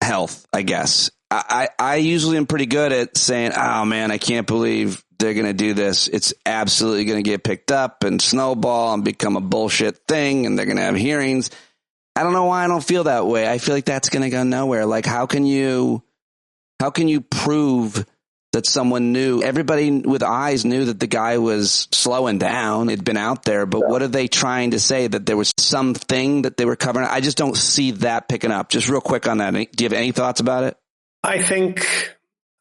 health, I guess. I usually am pretty good at saying, oh, man, I can't believe they're going to do this. It's absolutely going to get picked up and snowball and become a bullshit thing, and they're going to have hearings. I don't know why I don't feel that way. I feel like that's going to go nowhere. Like, how can you prove that someone knew? Everybody with eyes knew that the guy was slowing down. It'd been out there, but what are they trying to say? That there was something that they were covering? I just don't see that picking up. Just real quick on that. Do you have any thoughts about it? I think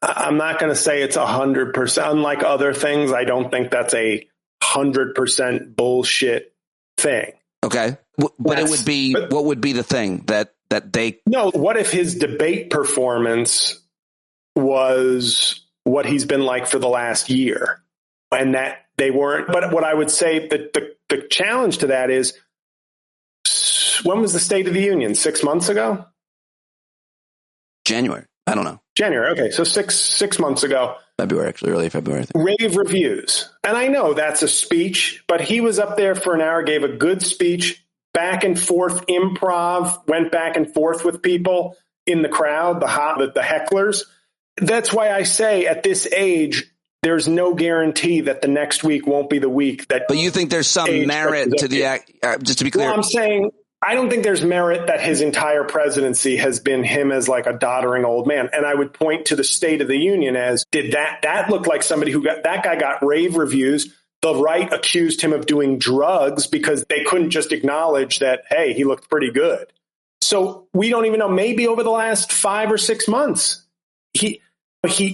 I'm not going to say it's 100%. Unlike other things, I don't think that's a 100% bullshit thing. Okay. But it would be, what would be the thing that they... No, what if his debate performance was what he's been like for the last year, and that they weren't? But what I would say that the challenge to that is, when was the State of the Union? 6 months ago? January. I don't know. January. Okay. So six months ago. February, actually, early February. Rave reviews. And I know that's a speech, but he was up there for an hour, gave a good speech, back and forth improv, went back and forth with people in the crowd, the hecklers. That's why I say at this age, there's no guarantee that the next week won't be the week that. But you think there's some merit to the act? Just to be clear, well, I'm saying I don't think there's merit that his entire presidency has been him as like a doddering old man. And I would point to the State of the Union as did that look like somebody that guy got rave reviews. The right accused him of doing drugs because they couldn't just acknowledge that, hey, he looked pretty good. So we don't even know. Maybe over the last 5 or 6 months, he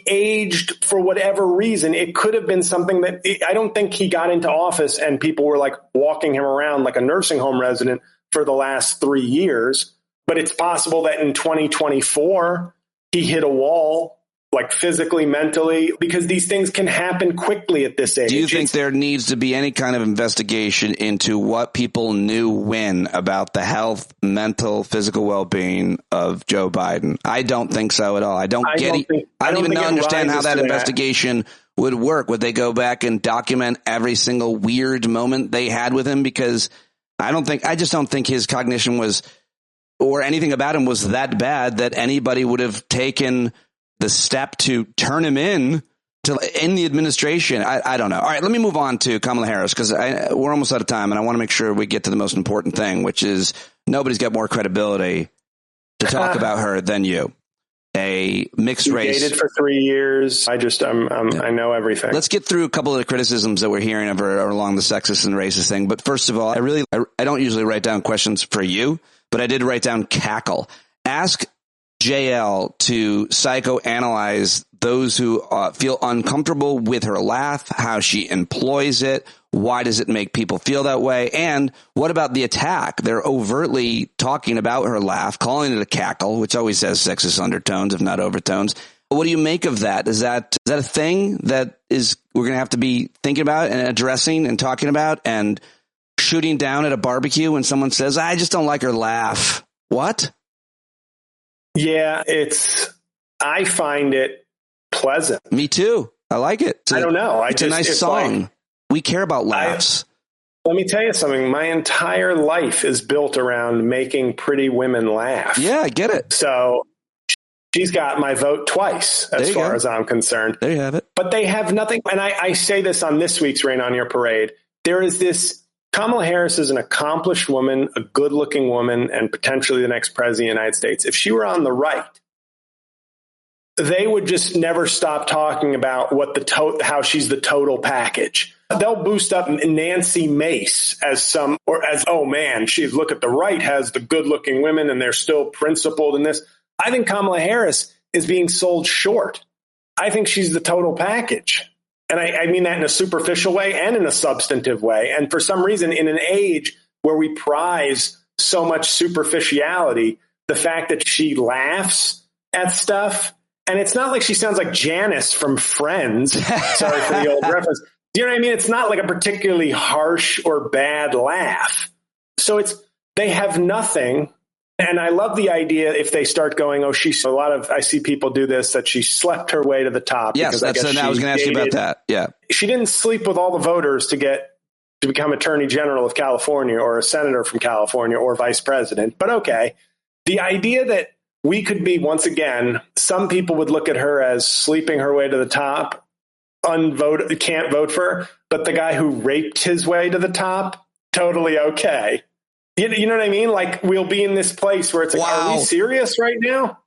aged for whatever reason. It could have been something that I don't think he got into office and people were like walking him around like a nursing home resident for the last 3 years. But it's possible that in 2024, he hit a wall, like physically, mentally, because these things can happen quickly at this age. Do you think there needs to be any kind of investigation into what people knew when about the health, mental, physical well-being of Joe Biden? I don't think so at all. I don't even understand how that investigation would work. Would they go back and document every single weird moment they had with him? Because I just don't think his cognition was, or anything about him was that bad that anybody would have taken the step to turn him in the administration. I don't know. All right, let me move on to Kamala Harris because we're almost out of time and I want to make sure we get to the most important thing, which is nobody's got more credibility to talk about her than you. A mixed race. Dated for 3 years. I know everything. Let's get through a couple of the criticisms that we're hearing of her along the sexist and racist thing. But first of all, I don't usually write down questions for you, but I did write down cackle. Ask JL to psychoanalyze those who feel uncomfortable with her laugh, how she employs it, why does it make people feel that way, and what about the attack? They're overtly talking about her laugh, calling it a cackle, which always has sexist undertones, if not overtones. What do you make of that? Is that a thing that we're going to have to be thinking about and addressing and talking about and shooting down at a barbecue when someone says, I just don't like her laugh? What? Yeah, I find it pleasant. Me too. I like it. I don't know. It's a nice song. Like, we care about laughs. Let me tell you something. My entire life is built around making pretty women laugh. Yeah, I get it. So she's got my vote twice as far as I'm concerned. There you have it. But they have nothing. And I say this on this week's Rain on Your Parade. There is this. Kamala Harris is an accomplished woman, a good-looking woman, and potentially the next president of the United States. If she were on the right, they would just never stop talking about how she's the total package. They'll boost up Nancy Mace oh man, look at the right has the good-looking women and they're still principled in this. I think Kamala Harris is being sold short. I think she's the total package. And I mean that in a superficial way and in a substantive way. And for some reason, in an age where we prize so much superficiality, the fact that she laughs at stuff, and it's not like she sounds like Janice from Friends. Sorry for the old reference. Do you know what I mean? It's not like a particularly harsh or bad laugh. So they have nothing. And I love the idea if they start going, I see people do this, that she slept her way to the top. Yes, I was going to ask you about that. Yeah. She didn't sleep with all the voters to become Attorney General of California or a senator from California or vice president. But okay, the idea that we could be, once again, some people would look at her as sleeping her way to the top, unvoted, can't vote for her, but the guy who raped his way to the top, totally okay. You know what I mean? Like, we'll be in this place where it's like, wow. Are we serious right now?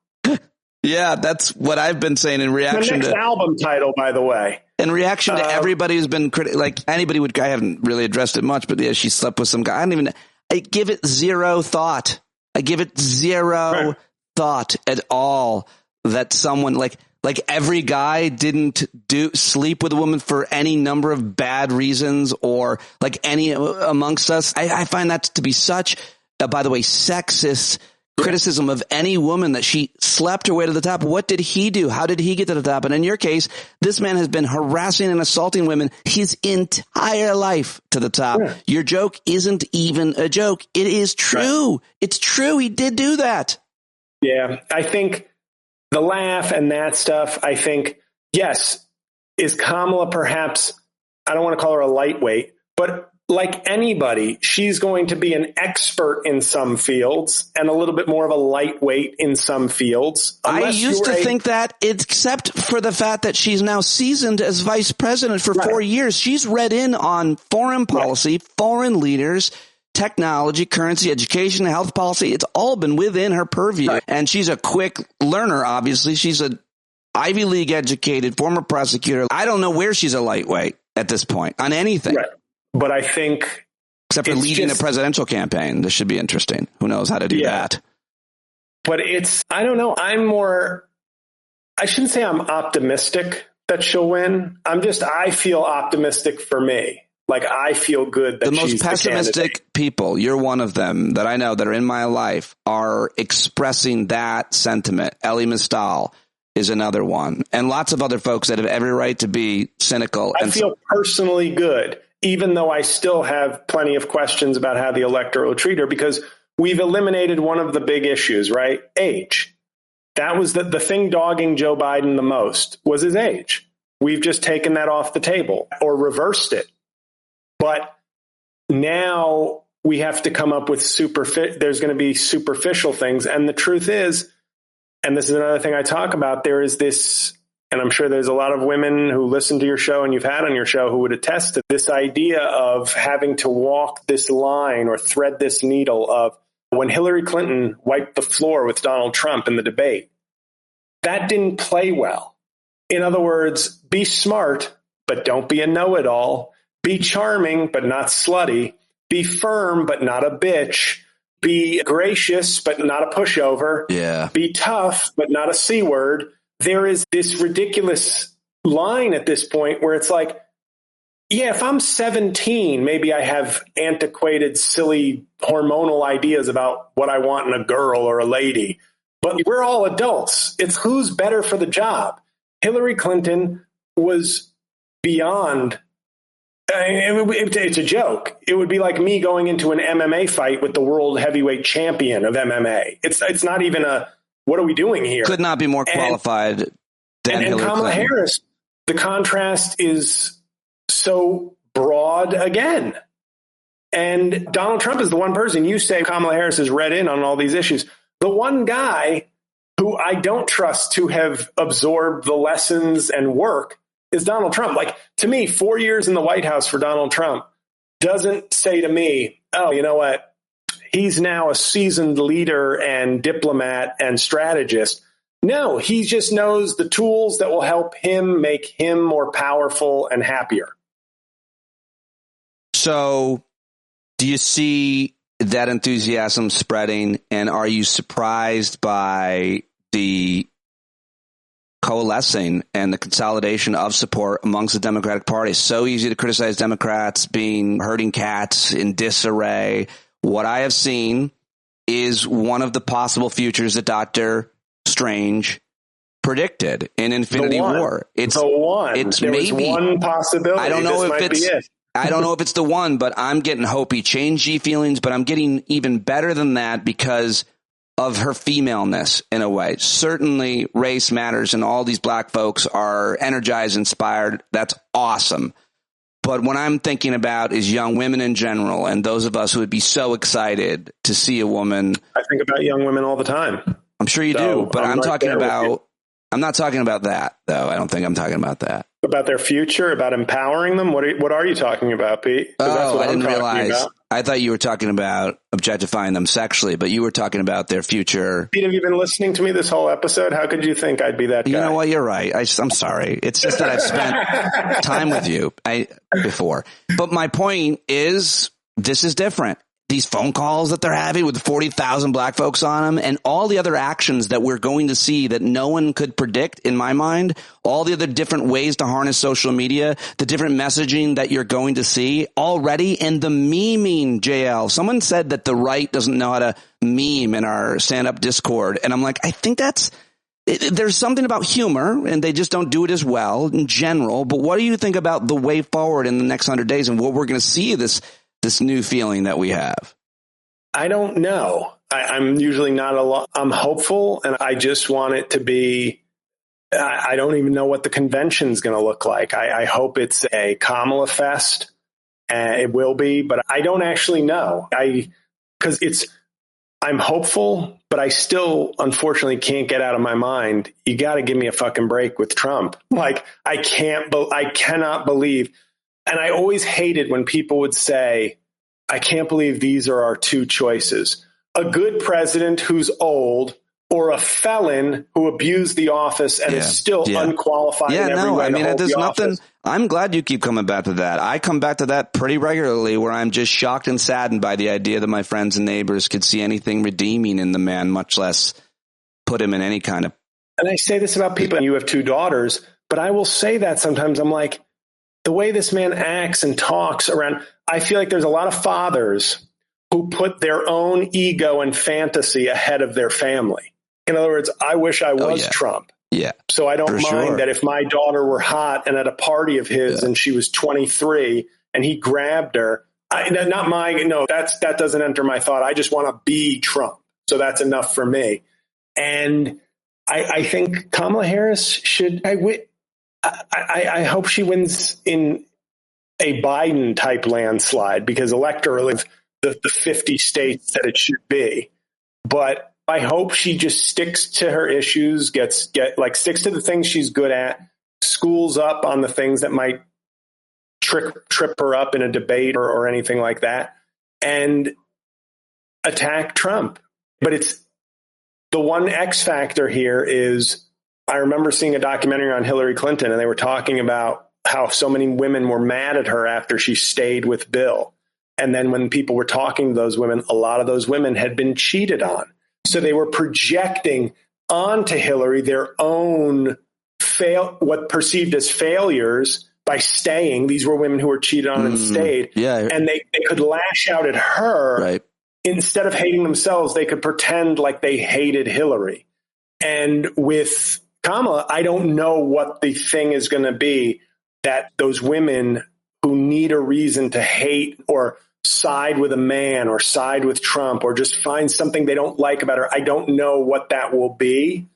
Yeah, that's what I've been saying in reaction to the next album title, by the way. In reaction to everybody who's been like anybody would. I haven't really addressed it much, but yeah, she slept with some guy. I give it zero thought. I give it zero thought at all that someone like every guy didn't sleep with a woman for any number of bad reasons, or like any amongst us. I find that to be such, by the way, sexist criticism of any woman that she slept her way to the top. What did he do? How did he get to the top? And in your case, this man has been harassing and assaulting women his entire life to the top. Yeah. Your joke isn't even a joke. It is true. Right. It's true. He did do that. Yeah, I think the laugh and that stuff, I think, yes, is Kamala perhaps, I don't want to call her a lightweight, but like anybody, she's going to be an expert in some fields and a little bit more of a lightweight in some fields. I used to think that, except for the fact that she's now seasoned as vice president for 4 years. She's read in on foreign policy, foreign leaders, technology, currency, education, health policy. It's all been within her purview. Right. And she's a quick learner, obviously. She's a Ivy League educated former prosecutor. I don't know where she's a lightweight at this point on anything. Right. But I think, except for leading a presidential campaign, this should be interesting. Who knows how to do that? But I don't know. I shouldn't say I'm optimistic that she'll win. I feel optimistic for me. Like, I feel good that she's the most pessimistic people, you're one of them that I know that are in my life, are expressing that sentiment. Elie Mystal is another one. And lots of other folks that have every right to be cynical. I feel personally good, even though I still have plenty of questions about how the electorate will treat her, because we've eliminated one of the big issues, right? Age. That was the thing dogging Joe Biden the most, was his age. We've just taken that off the table or reversed it. But now we have to come up with there's going to be superficial things. And the truth is, and this is another thing I talk about, there is this, and I'm sure there's a lot of women who listen to your show and you've had on your show who would attest to this idea of having to walk this line or thread this needle of when Hillary Clinton wiped the floor with Donald Trump in the debate. That didn't play well. In other words, be smart, but don't be a know-it-all. Be charming, but not slutty. Be firm, but not a bitch. Be gracious, but not a pushover. Yeah. Be tough, but not a C word. There is this ridiculous line at this point where it's like, yeah, if I'm 17, maybe I have antiquated, silly hormonal ideas about what I want in a girl or a lady. But we're all adults. It's who's better for the job. Hillary Clinton was beyond. It's a joke. It would be like me going into an MMA fight with the world heavyweight champion of MMA. It's not even what are we doing here? Could not be more qualified than Hillary Kamala Clinton. Harris. The contrast is so broad again. And Donald Trump is the one person you say Kamala Harris has read in on all these issues. The one guy who I don't trust to have absorbed the lessons and work is Donald Trump. Like, to me, 4 years in the White House for Donald Trump doesn't say to me, oh, you know what? He's now a seasoned leader and diplomat and strategist. No, he just knows the tools that will help him make him more powerful and happier. So do you see that enthusiasm spreading? And are you surprised by the coalescing and the consolidation of support amongst the Democratic Party? It's so easy to criticize Democrats being herding cats in disarray. What I have seen is one of the possible futures that Dr. Strange predicted in Infinity War. It's maybe one possibility. I don't know I don't know if it's the one, but I'm getting hopey, changey feelings, but I'm getting even better than that because of her femaleness in a way. Certainly race matters and all these black folks are energized, inspired. That's awesome. But what I'm thinking about is young women in general and those of us who would be so excited to see a woman. I think about young women all the time. I'm sure you do, but I'm not talking about that, though. I don't think I'm talking about that. About their future, about empowering them? What are you talking about, Pete? That's what I didn't realize. I thought you were talking about objectifying them sexually, but you were talking about their future. Pete, have you been listening to me this whole episode? How could you think I'd be that guy? You know what? You're right. I'm sorry. It's just that I've spent time with you before. But my point is, this is different. These phone calls that they're having with 40,000 black folks on them and all the other actions that we're going to see that no one could predict in my mind, all the other different ways to harness social media, the different messaging that you're going to see already, and the memeing, JL. Someone said that the right doesn't know how to meme in our stand-up Discord. And I'm like, I think there's something about humor and they just don't do it as well in general. But what do you think about the way forward in the next 100 days and what we're going to see this new feeling that we have? I don't know. I'm usually not I'm hopeful, and I just want it to be, I don't even know what the convention's going to look like. I hope it's a Kamala fest, It will be, but I don't actually know. I'm hopeful, but I still, unfortunately, can't get out of my mind. You got to give me a fucking break with Trump. Like, I cannot believe. And I always hated when people would say, I can't believe these are our two choices. A good president who's old, or a felon who abused the office and is still unqualified in every way. There's nothing. I'm glad you keep coming back to that. I come back to that pretty regularly, where I'm just shocked and saddened by the idea that my friends and neighbors could see anything redeeming in the man, much less put him in any kind of. And I say this about people, and you have two daughters, but I will say that sometimes I'm like, the way this man acts and talks around, I feel like there's a lot of fathers who put their own ego and fantasy ahead of their family. In other words, I wish I was Trump. Yeah. So I don't mind that if my daughter were hot and at a party of his and she was 23 and he grabbed her, that doesn't enter my thought. I just want to be Trump. So that's enough for me. And I think Kamala Harris should, I hope she wins in a Biden type landslide, because electorally the 50 states that it should be. But I hope she just sticks to her issues, sticks to the things she's good at, schools up on the things that might trip her up in a debate or anything like that, and attack Trump. But it's the one X factor here is, I remember seeing a documentary on Hillary Clinton, and they were talking about how so many women were mad at her after she stayed with Bill. And then when people were talking to those women, a lot of those women had been cheated on. So they were projecting onto Hillary their own what perceived as failures by staying. These were women who were cheated on and stayed. Yeah. And they could lash out at her. Right. Instead of hating themselves, they could pretend like they hated Hillary. And with Kamala, I don't know what the thing is going to be that those women who need a reason to hate or side with a man or side with Trump or just find something they don't like about her. I don't know what that will be,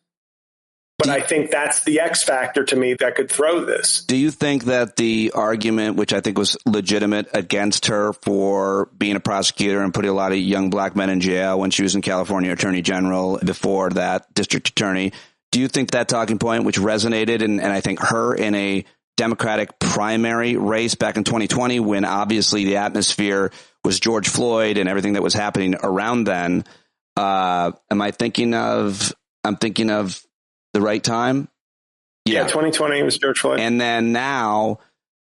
but I think that's the X factor to me that could throw this. Do you think that the argument, which I think was legitimate, against her for being a prosecutor and putting a lot of young black men in jail when she was in California Attorney General, before that district attorney, do you think that talking point, which resonated, and I think her in a Democratic primary race back in 2020, when obviously the atmosphere was George Floyd and everything that was happening around then, I'm thinking of the right time? Yeah, 2020 was George Floyd. And then now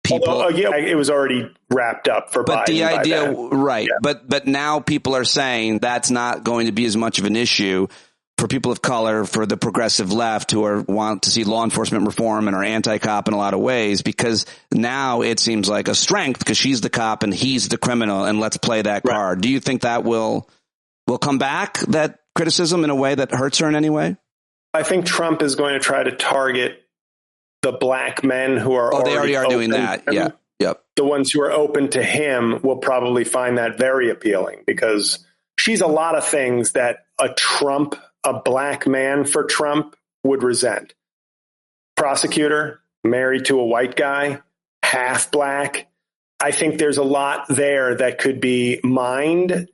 people... it was already wrapped up for Biden. But the idea, right. Yeah. But now people are saying that's not going to be as much of an issue for people of color, for the progressive left who want to see law enforcement reform and are anti-cop in a lot of ways, because now it seems like a strength because she's the cop and he's the criminal, and let's play that card. Do you think that will come back, that criticism, in a way that hurts her in any way? I think Trump is going to try to target the black men who are they already are doing that. Yeah. Yep. The ones who are open to him will probably find that very appealing, because she's a lot of things that a black man for Trump would resent. Prosecutor, married to a white guy, half black. I think there's a lot there that could be mined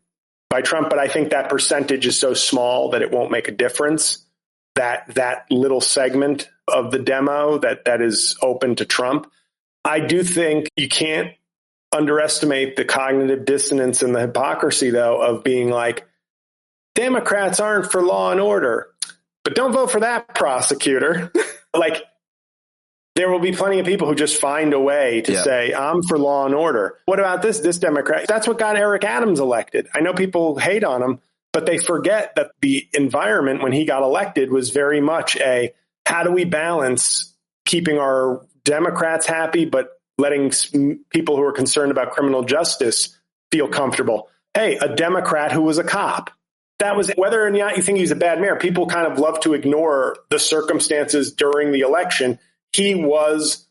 by Trump, but I think that percentage is so small that it won't make a difference. That little segment of the demo that is open to Trump. I do think you can't underestimate the cognitive dissonance and the hypocrisy, though, of being like, Democrats aren't for law and order, but don't vote for that prosecutor. Like, there will be plenty of people who just find a way to say, I'm for law and order. What about this Democrat? That's what got Eric Adams elected. I know people hate on him, but they forget that the environment when he got elected was very much how do we balance keeping our Democrats happy, but letting people who are concerned about criminal justice feel comfortable. Hey, a Democrat who was a cop. That was, whether or not you think he's a bad mayor, people kind of love to ignore the circumstances during the election. He was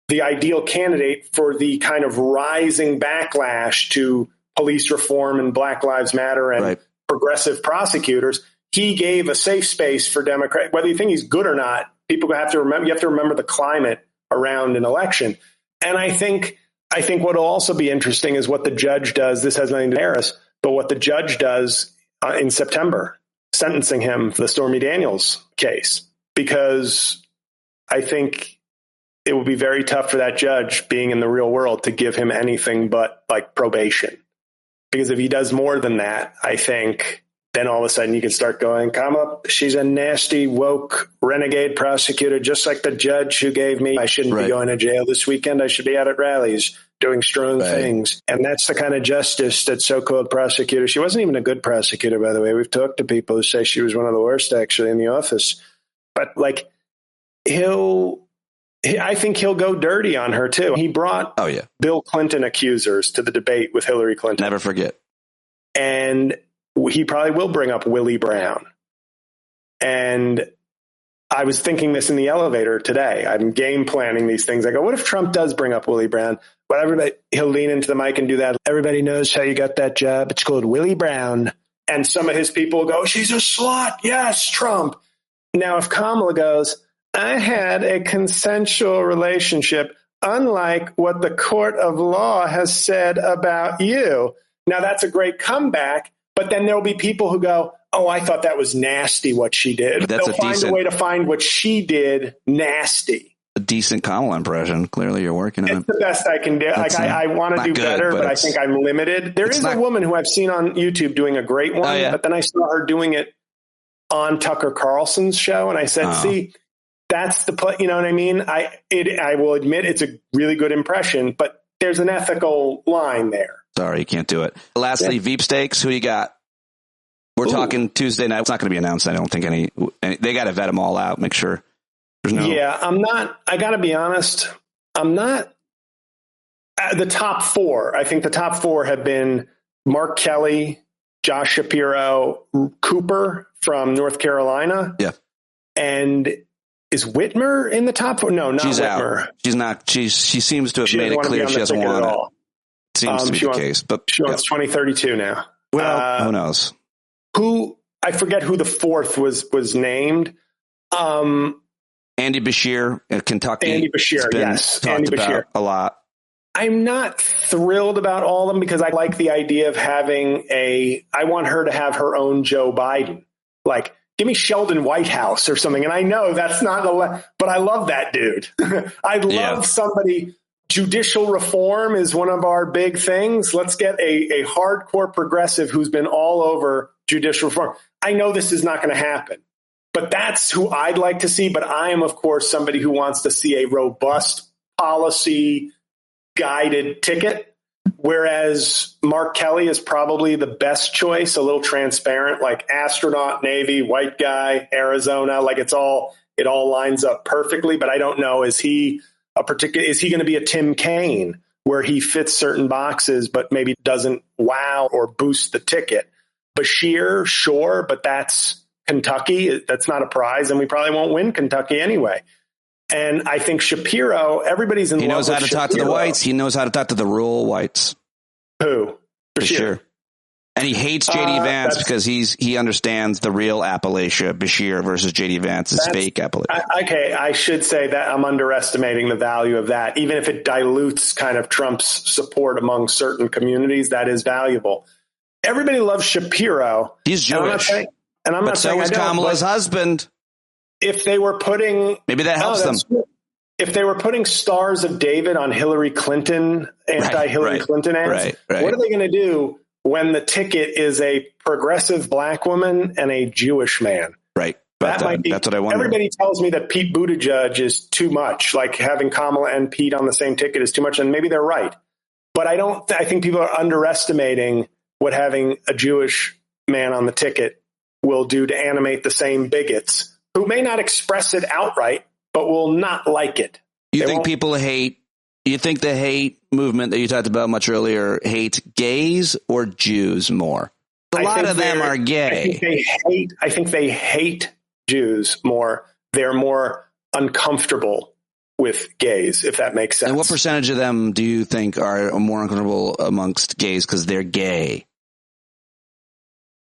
the ideal candidate for the kind of rising backlash to police reform and Black Lives Matter and progressive prosecutors. He gave a safe space for Democrats. Whether you think he's good or not, people have to remember, you have to remember the climate around an election. And I think I think what will also be interesting is what the judge does. This has nothing to do with Harris, but what the judge does in September, sentencing him for the Stormy Daniels case, because I think it will be very tough for that judge being in the real world to give him anything but like probation. Because if he does more than that, I think then all of a sudden you can start going, Kamala, she's a nasty, woke, renegade prosecutor, just like the judge who gave me, I shouldn't be going to jail this weekend. I should be out at rallies doing strong things. And that's the kind of justice that so-called prosecutor. She wasn't even a good prosecutor, by the way. We've talked to people who say she was one of the worst actually in the office. But like I think he'll go dirty on her too. He brought Bill Clinton accusers to the debate with Hillary Clinton. Never forget. And he probably will bring up Willie Brown. And I was thinking this in the elevator today. I'm game planning these things. I go, what if Trump does bring up Willie Brown? But he'll lean into the mic and do that. Everybody knows how you got that job. It's called Willie Brown. And some of his people will go, she's a slut. Yes, Trump. Now, if Kamala goes, I had a consensual relationship, unlike what the court of law has said about you. Now, that's a great comeback, but then there'll be people who go, oh, I thought that was nasty what she did. They'll find a way to find what she did nasty. A decent Kamala impression. Clearly, you're working on it. It's the best I can do. Like I want to do better, but I think I'm limited. There is a woman who I've seen on YouTube doing a great one, but then I saw her doing it on Tucker Carlson's show, and I said, see, that's the play. You know what I mean? I will admit it's a really good impression, but there's an ethical line there. Sorry, you can't do it. Lastly, Veep Stakes. Who you got? We're talking Tuesday night. It's not going to be announced. I don't think any. They got to vet them all out. Make sure. There's no. Yeah, I'm not. I got to be honest. I'm not. The top four. I think the top four have been Mark Kelly, Josh Shapiro, Cooper from North Carolina. Yeah, and. Is Whitmer in the top four? No, not she's Whitmer. Out. She's not. She seems to have made it clear she doesn't want it. Seems to be the case. But she wants 2032 now. Well, who knows? I forget who the fourth was named. Andy Beshear, Kentucky. Andy Beshear, yes. Andy Beshear. A lot. I'm not thrilled about all of them because I like the idea of having I want her to have her own Joe Biden. Like, give me Sheldon Whitehouse or something. And I know that's not, but I love that dude. I love somebody. Judicial reform is one of our big things. Let's get a hardcore progressive who's been all over judicial reform. I know this is not going to happen, but that's who I'd like to see. But I am, of course, somebody who wants to see a robust policy guided ticket. Whereas Mark Kelly is probably the best choice, a little transparent, like astronaut, Navy, white guy, Arizona, like it all lines up perfectly. But I don't know, is he going to be a Tim Kaine where he fits certain boxes, but maybe doesn't wow or boost the ticket? Beshear, sure, but that's Kentucky. That's not a prize, and we probably won't win Kentucky anyway. And I think Shapiro, everybody's in love with Shapiro. He knows how to talk to the whites. He knows how to talk to the rural whites. Who? Beshear. And he hates J.D. Vance because he understands the real Appalachia. Beshear versus J.D. Vance's fake Appalachia. Okay, I should say that I'm underestimating the value of that. Even if it dilutes kind of Trump's support among certain communities, that is valuable. Everybody loves Shapiro. He's Jewish. But so was Kamala's husband. If they were putting... Maybe that helps them. If they were putting stars of David on Hillary Clinton, anti-Hillary Clinton ads, what are they going to do when the ticket is a progressive black woman and a Jewish man? Right. That's what I wonder. Everybody tells me that Pete Buttigieg is too much, like having Kamala and Pete on the same ticket is too much, and maybe they're right. But I think people are underestimating what having a Jewish man on the ticket will do to animate the same bigots who may not express it outright, but will not like it. You think the hate movement that you talked about much earlier hates gays or Jews more? A lot of them are gay. I think they hate Jews more. They're more uncomfortable with gays, if that makes sense. And what percentage of them do you think are more uncomfortable amongst gays because they're gay?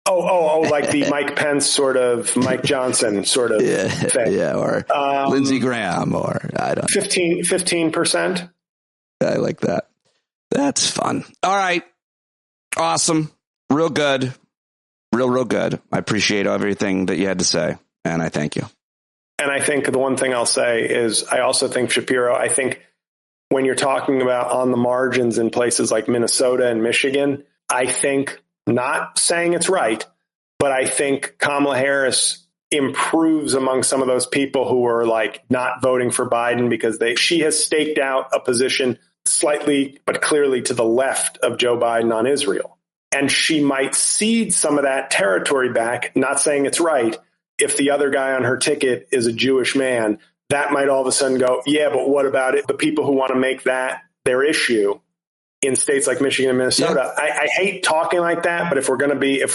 Oh, like the Mike Pence sort of, Mike Johnson sort of thing. Yeah, or Lindsey Graham, or I don't know. 15%. I like that. That's fun. All right. Awesome. Real good. Real good. I appreciate everything that you had to say, and I thank you. And I think the one thing I'll say is I also think, Shapiro, I think when you're talking about on the margins in places like Minnesota and Michigan, I think, not saying it's right, but I think Kamala Harris improves among some of those people who are like not voting for Biden because she has staked out a position slightly but clearly to the left of Joe Biden on Israel. And she might cede some of that territory back, not saying it's right. If the other guy on her ticket is a Jewish man, that might all of a sudden go, yeah, but what about it? The people who want to make that their issue in states like Michigan and Minnesota. Yeah. I hate talking like that, but if we're being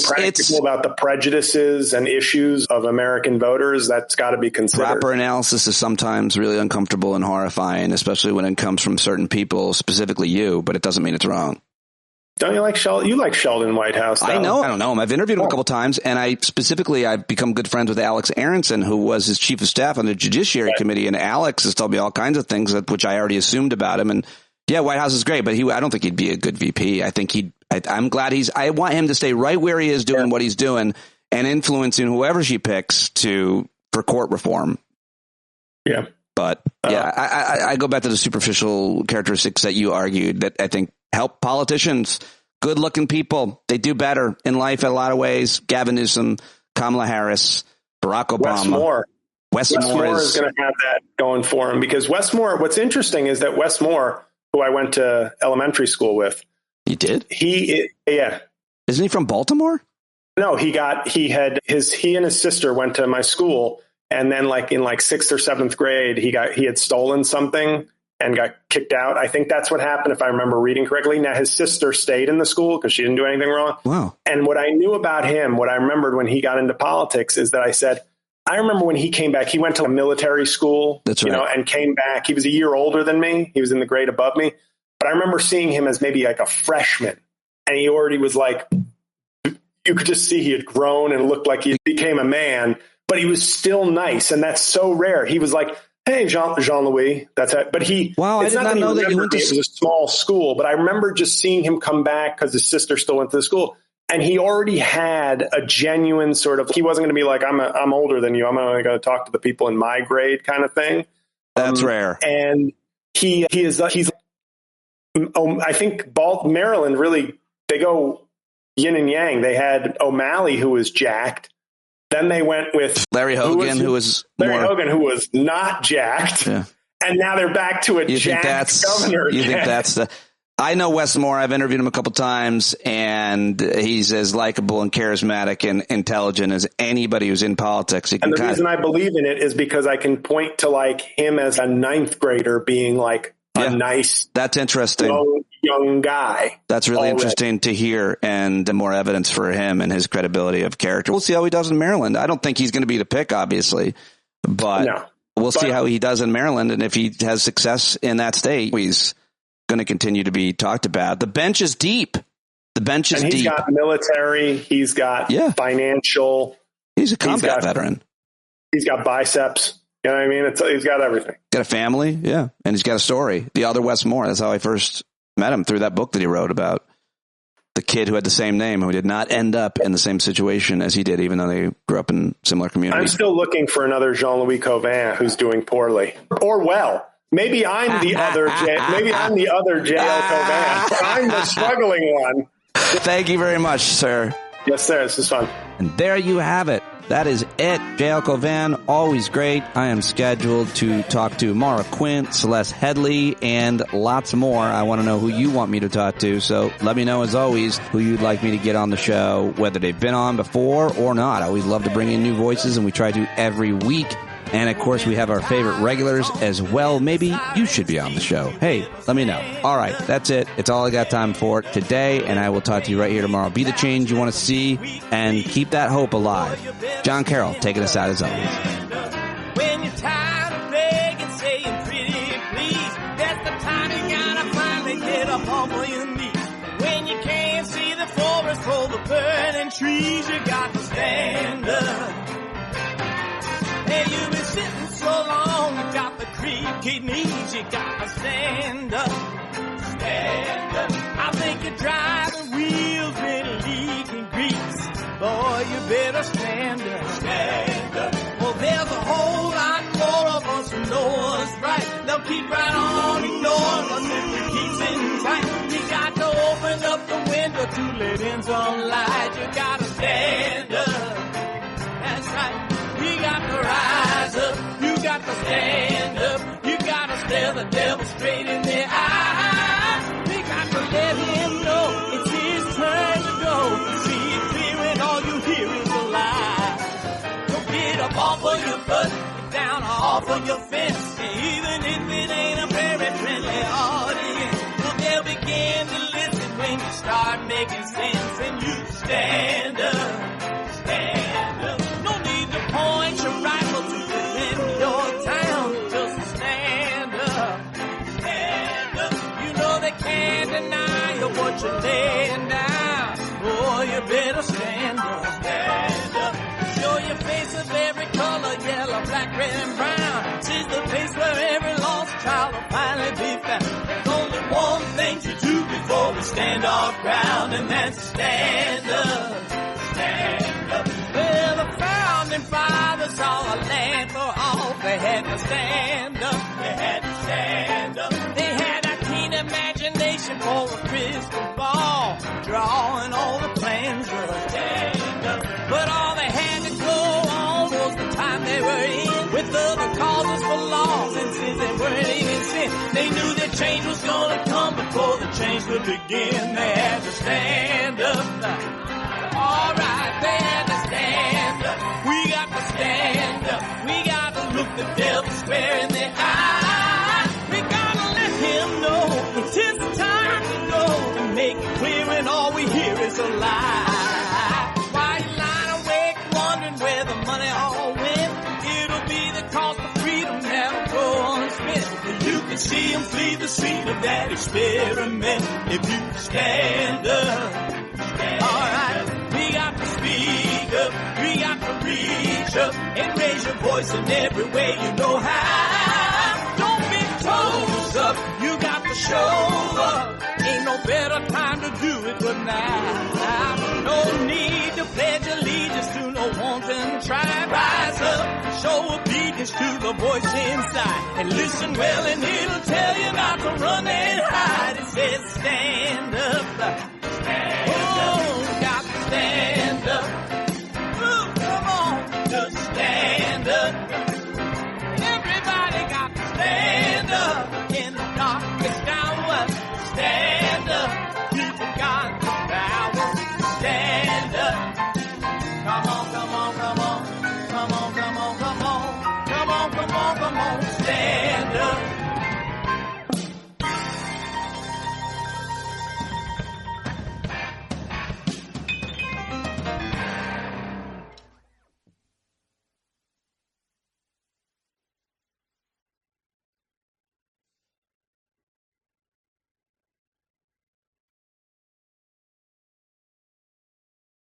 practical about the prejudices and issues of American voters, that's got to be considered. Proper analysis is sometimes really uncomfortable and horrifying, especially when it comes from certain people, specifically you, but it doesn't mean it's wrong. Don't you like Sheldon? You like Sheldon Whitehouse, though. I know. I don't know him. I've interviewed him a couple times, and I've become good friends with Alex Aronson, who was his chief of staff on the Judiciary Committee, and Alex has told me all kinds of things which I already assumed about him. And yeah, Whitehouse is great, but I don't think he'd be a good VP. I think I'm glad I want him to stay right where he is doing what he's doing and influencing whoever she picks for court reform. Yeah. But I go back to the superficial characteristics that you argued that I think help politicians, good looking people. They do better in life in a lot of ways. Gavin Newsom, Kamala Harris, Barack Obama. Wes Moore is going to have that going for him because Wes Moore, what's interesting is that Wes Moore, who I went to elementary school with. You did? Yeah. Isn't he from Baltimore? No, he and his sister went to my school. And then in 6th or 7th grade, he had stolen something and got kicked out. I think that's what happened, if I remember reading correctly. Now, his sister stayed in the school because she didn't do anything wrong. Wow. And what I knew about him, what I remembered when he got into politics is that I remember when he came back, he went to a military school, and came back. He was a year older than me. He was in the grade above me. But I remember seeing him as maybe like a freshman. And he already was like, you could just see he had grown and looked like he became a man. But he was still nice. And that's so rare. He was like, hey, Jean-Louis, that's it. But I did not know that you went to. It was a small school, but I remember just seeing him come back because his sister still went to the school. And he already had a genuine sort of, he wasn't going to be like, I'm older than you. I'm only going to talk to the people in my grade kind of thing. That's rare. And he's I think Maryland really, they go yin and yang. They had O'Malley, who was jacked. Then they went with Larry Hogan, who was not jacked. Yeah. And now they're back to a jacked governor. You think that's I know Wes Moore. I've interviewed him a couple times, and he's as likable and charismatic and intelligent as anybody who's in politics. And the reason I believe in it is because I can point to him as a 9th grader being a nice, that's interesting, young guy. That's really interesting to hear, and more evidence for him and his credibility of character. We'll see how he does in Maryland. I don't think he's going to be the pick, obviously, but we'll see how he does in Maryland, and if he has success in that state, he's going to continue to be talked about. The bench is deep. He's got military. He's got financial. He's a combat veteran. He's got biceps. You know what I mean? He's got everything. Got a family, yeah, and he's got a story. The other Wes Moore. That's how I first met him, through that book that he wrote about the kid who had the same name, who did not end up in the same situation as he did, even though they grew up in similar communities. I'm still looking for another Jean-Louis Cauvin who's doing poorly or well. Maybe I'm the other JL Cauvin. I'm the struggling one. Thank you very much, sir. Yes, sir. This is fun. And there you have it. That is it. JL Cauvin, always great. I am scheduled to talk to Mara Quint, Celeste Headley, and lots more. I want to know who you want me to talk to, so let me know, as always, who you'd like me to get on the show, whether they've been on before or not. I always love to bring in new voices, and we try to every week. And, of course, we have our favorite regulars as well. Maybe you should be on the show. Hey, let me know. All right, that's it. It's all I got time for today, and I will talk to you right here tomorrow. Be the change you want to see, and keep that hope alive. Jon Carroll taking us out as always. When you're tired of begging, saying pretty please, that's the time you gotta finally get up on your knees. When you can't see the forest for the burning trees, you got to stand up. Hey, you've been sitting so long, you got the creaky knees, you gotta stand up. stand up. I think you're driving wheels with leaking grease. Boy, you better stand up. Stand up. Well, there's a whole lot more of us who know what's right. They'll keep right on ignoring us if we keep sitting tight. We got to open up the window to let in some light. You gotta stand up. That's right. We got to rise up. You got to stand up. You got to stare the devil straight in the eye. We got to let him know it's his turn to go. See it clear and all you hear is a lie. Don't get up off of your butt, get down off of your fence. And even if it ain't a very friendly audience, well, they'll begin to listen when you start making sense. And you stand up, stand up. No need to point your rifle to defend your town. Just stand up, stand up. You know they can't deny you what you're laying down. Oh, you better stand up, stand up. Show your face of every color, yellow, black, red, and brown. This is the place where every lost child will finally be found. There's only one thing to do before we stand our ground, and that's stand up, stand up. Well, the founding fathers saw a land for all. They had to stand up, they had to stand up. They had a keen imagination for a crystal ball, drawing all the plans of a stand up. But all they had to go on was the time they were in, with other causes for laws, and since they weren't even sin, they knew that change was gonna come before the change would begin. They had to stand up. Alright, they had to stand up. We got to stand up. We got to look the devil square in the eye. We gotta let him know it's his time to go, and make it clear when all we hear is a lie. Why you lying awake wondering where the money all went? It'll be the cost of freedom that'll go unspent. You can see him flee the scene of that experiment if you stand up. Alright, we got to speak up, we got to reach up, and raise your voice in every way you know how. Don't be toes up, you got to show up. Ain't no better time to do it but now. No need to pledge allegiance to no wanton tribe. Rise up, show obedience to the voice inside, and listen well and it'll tell you not to run and hide. It says stand up.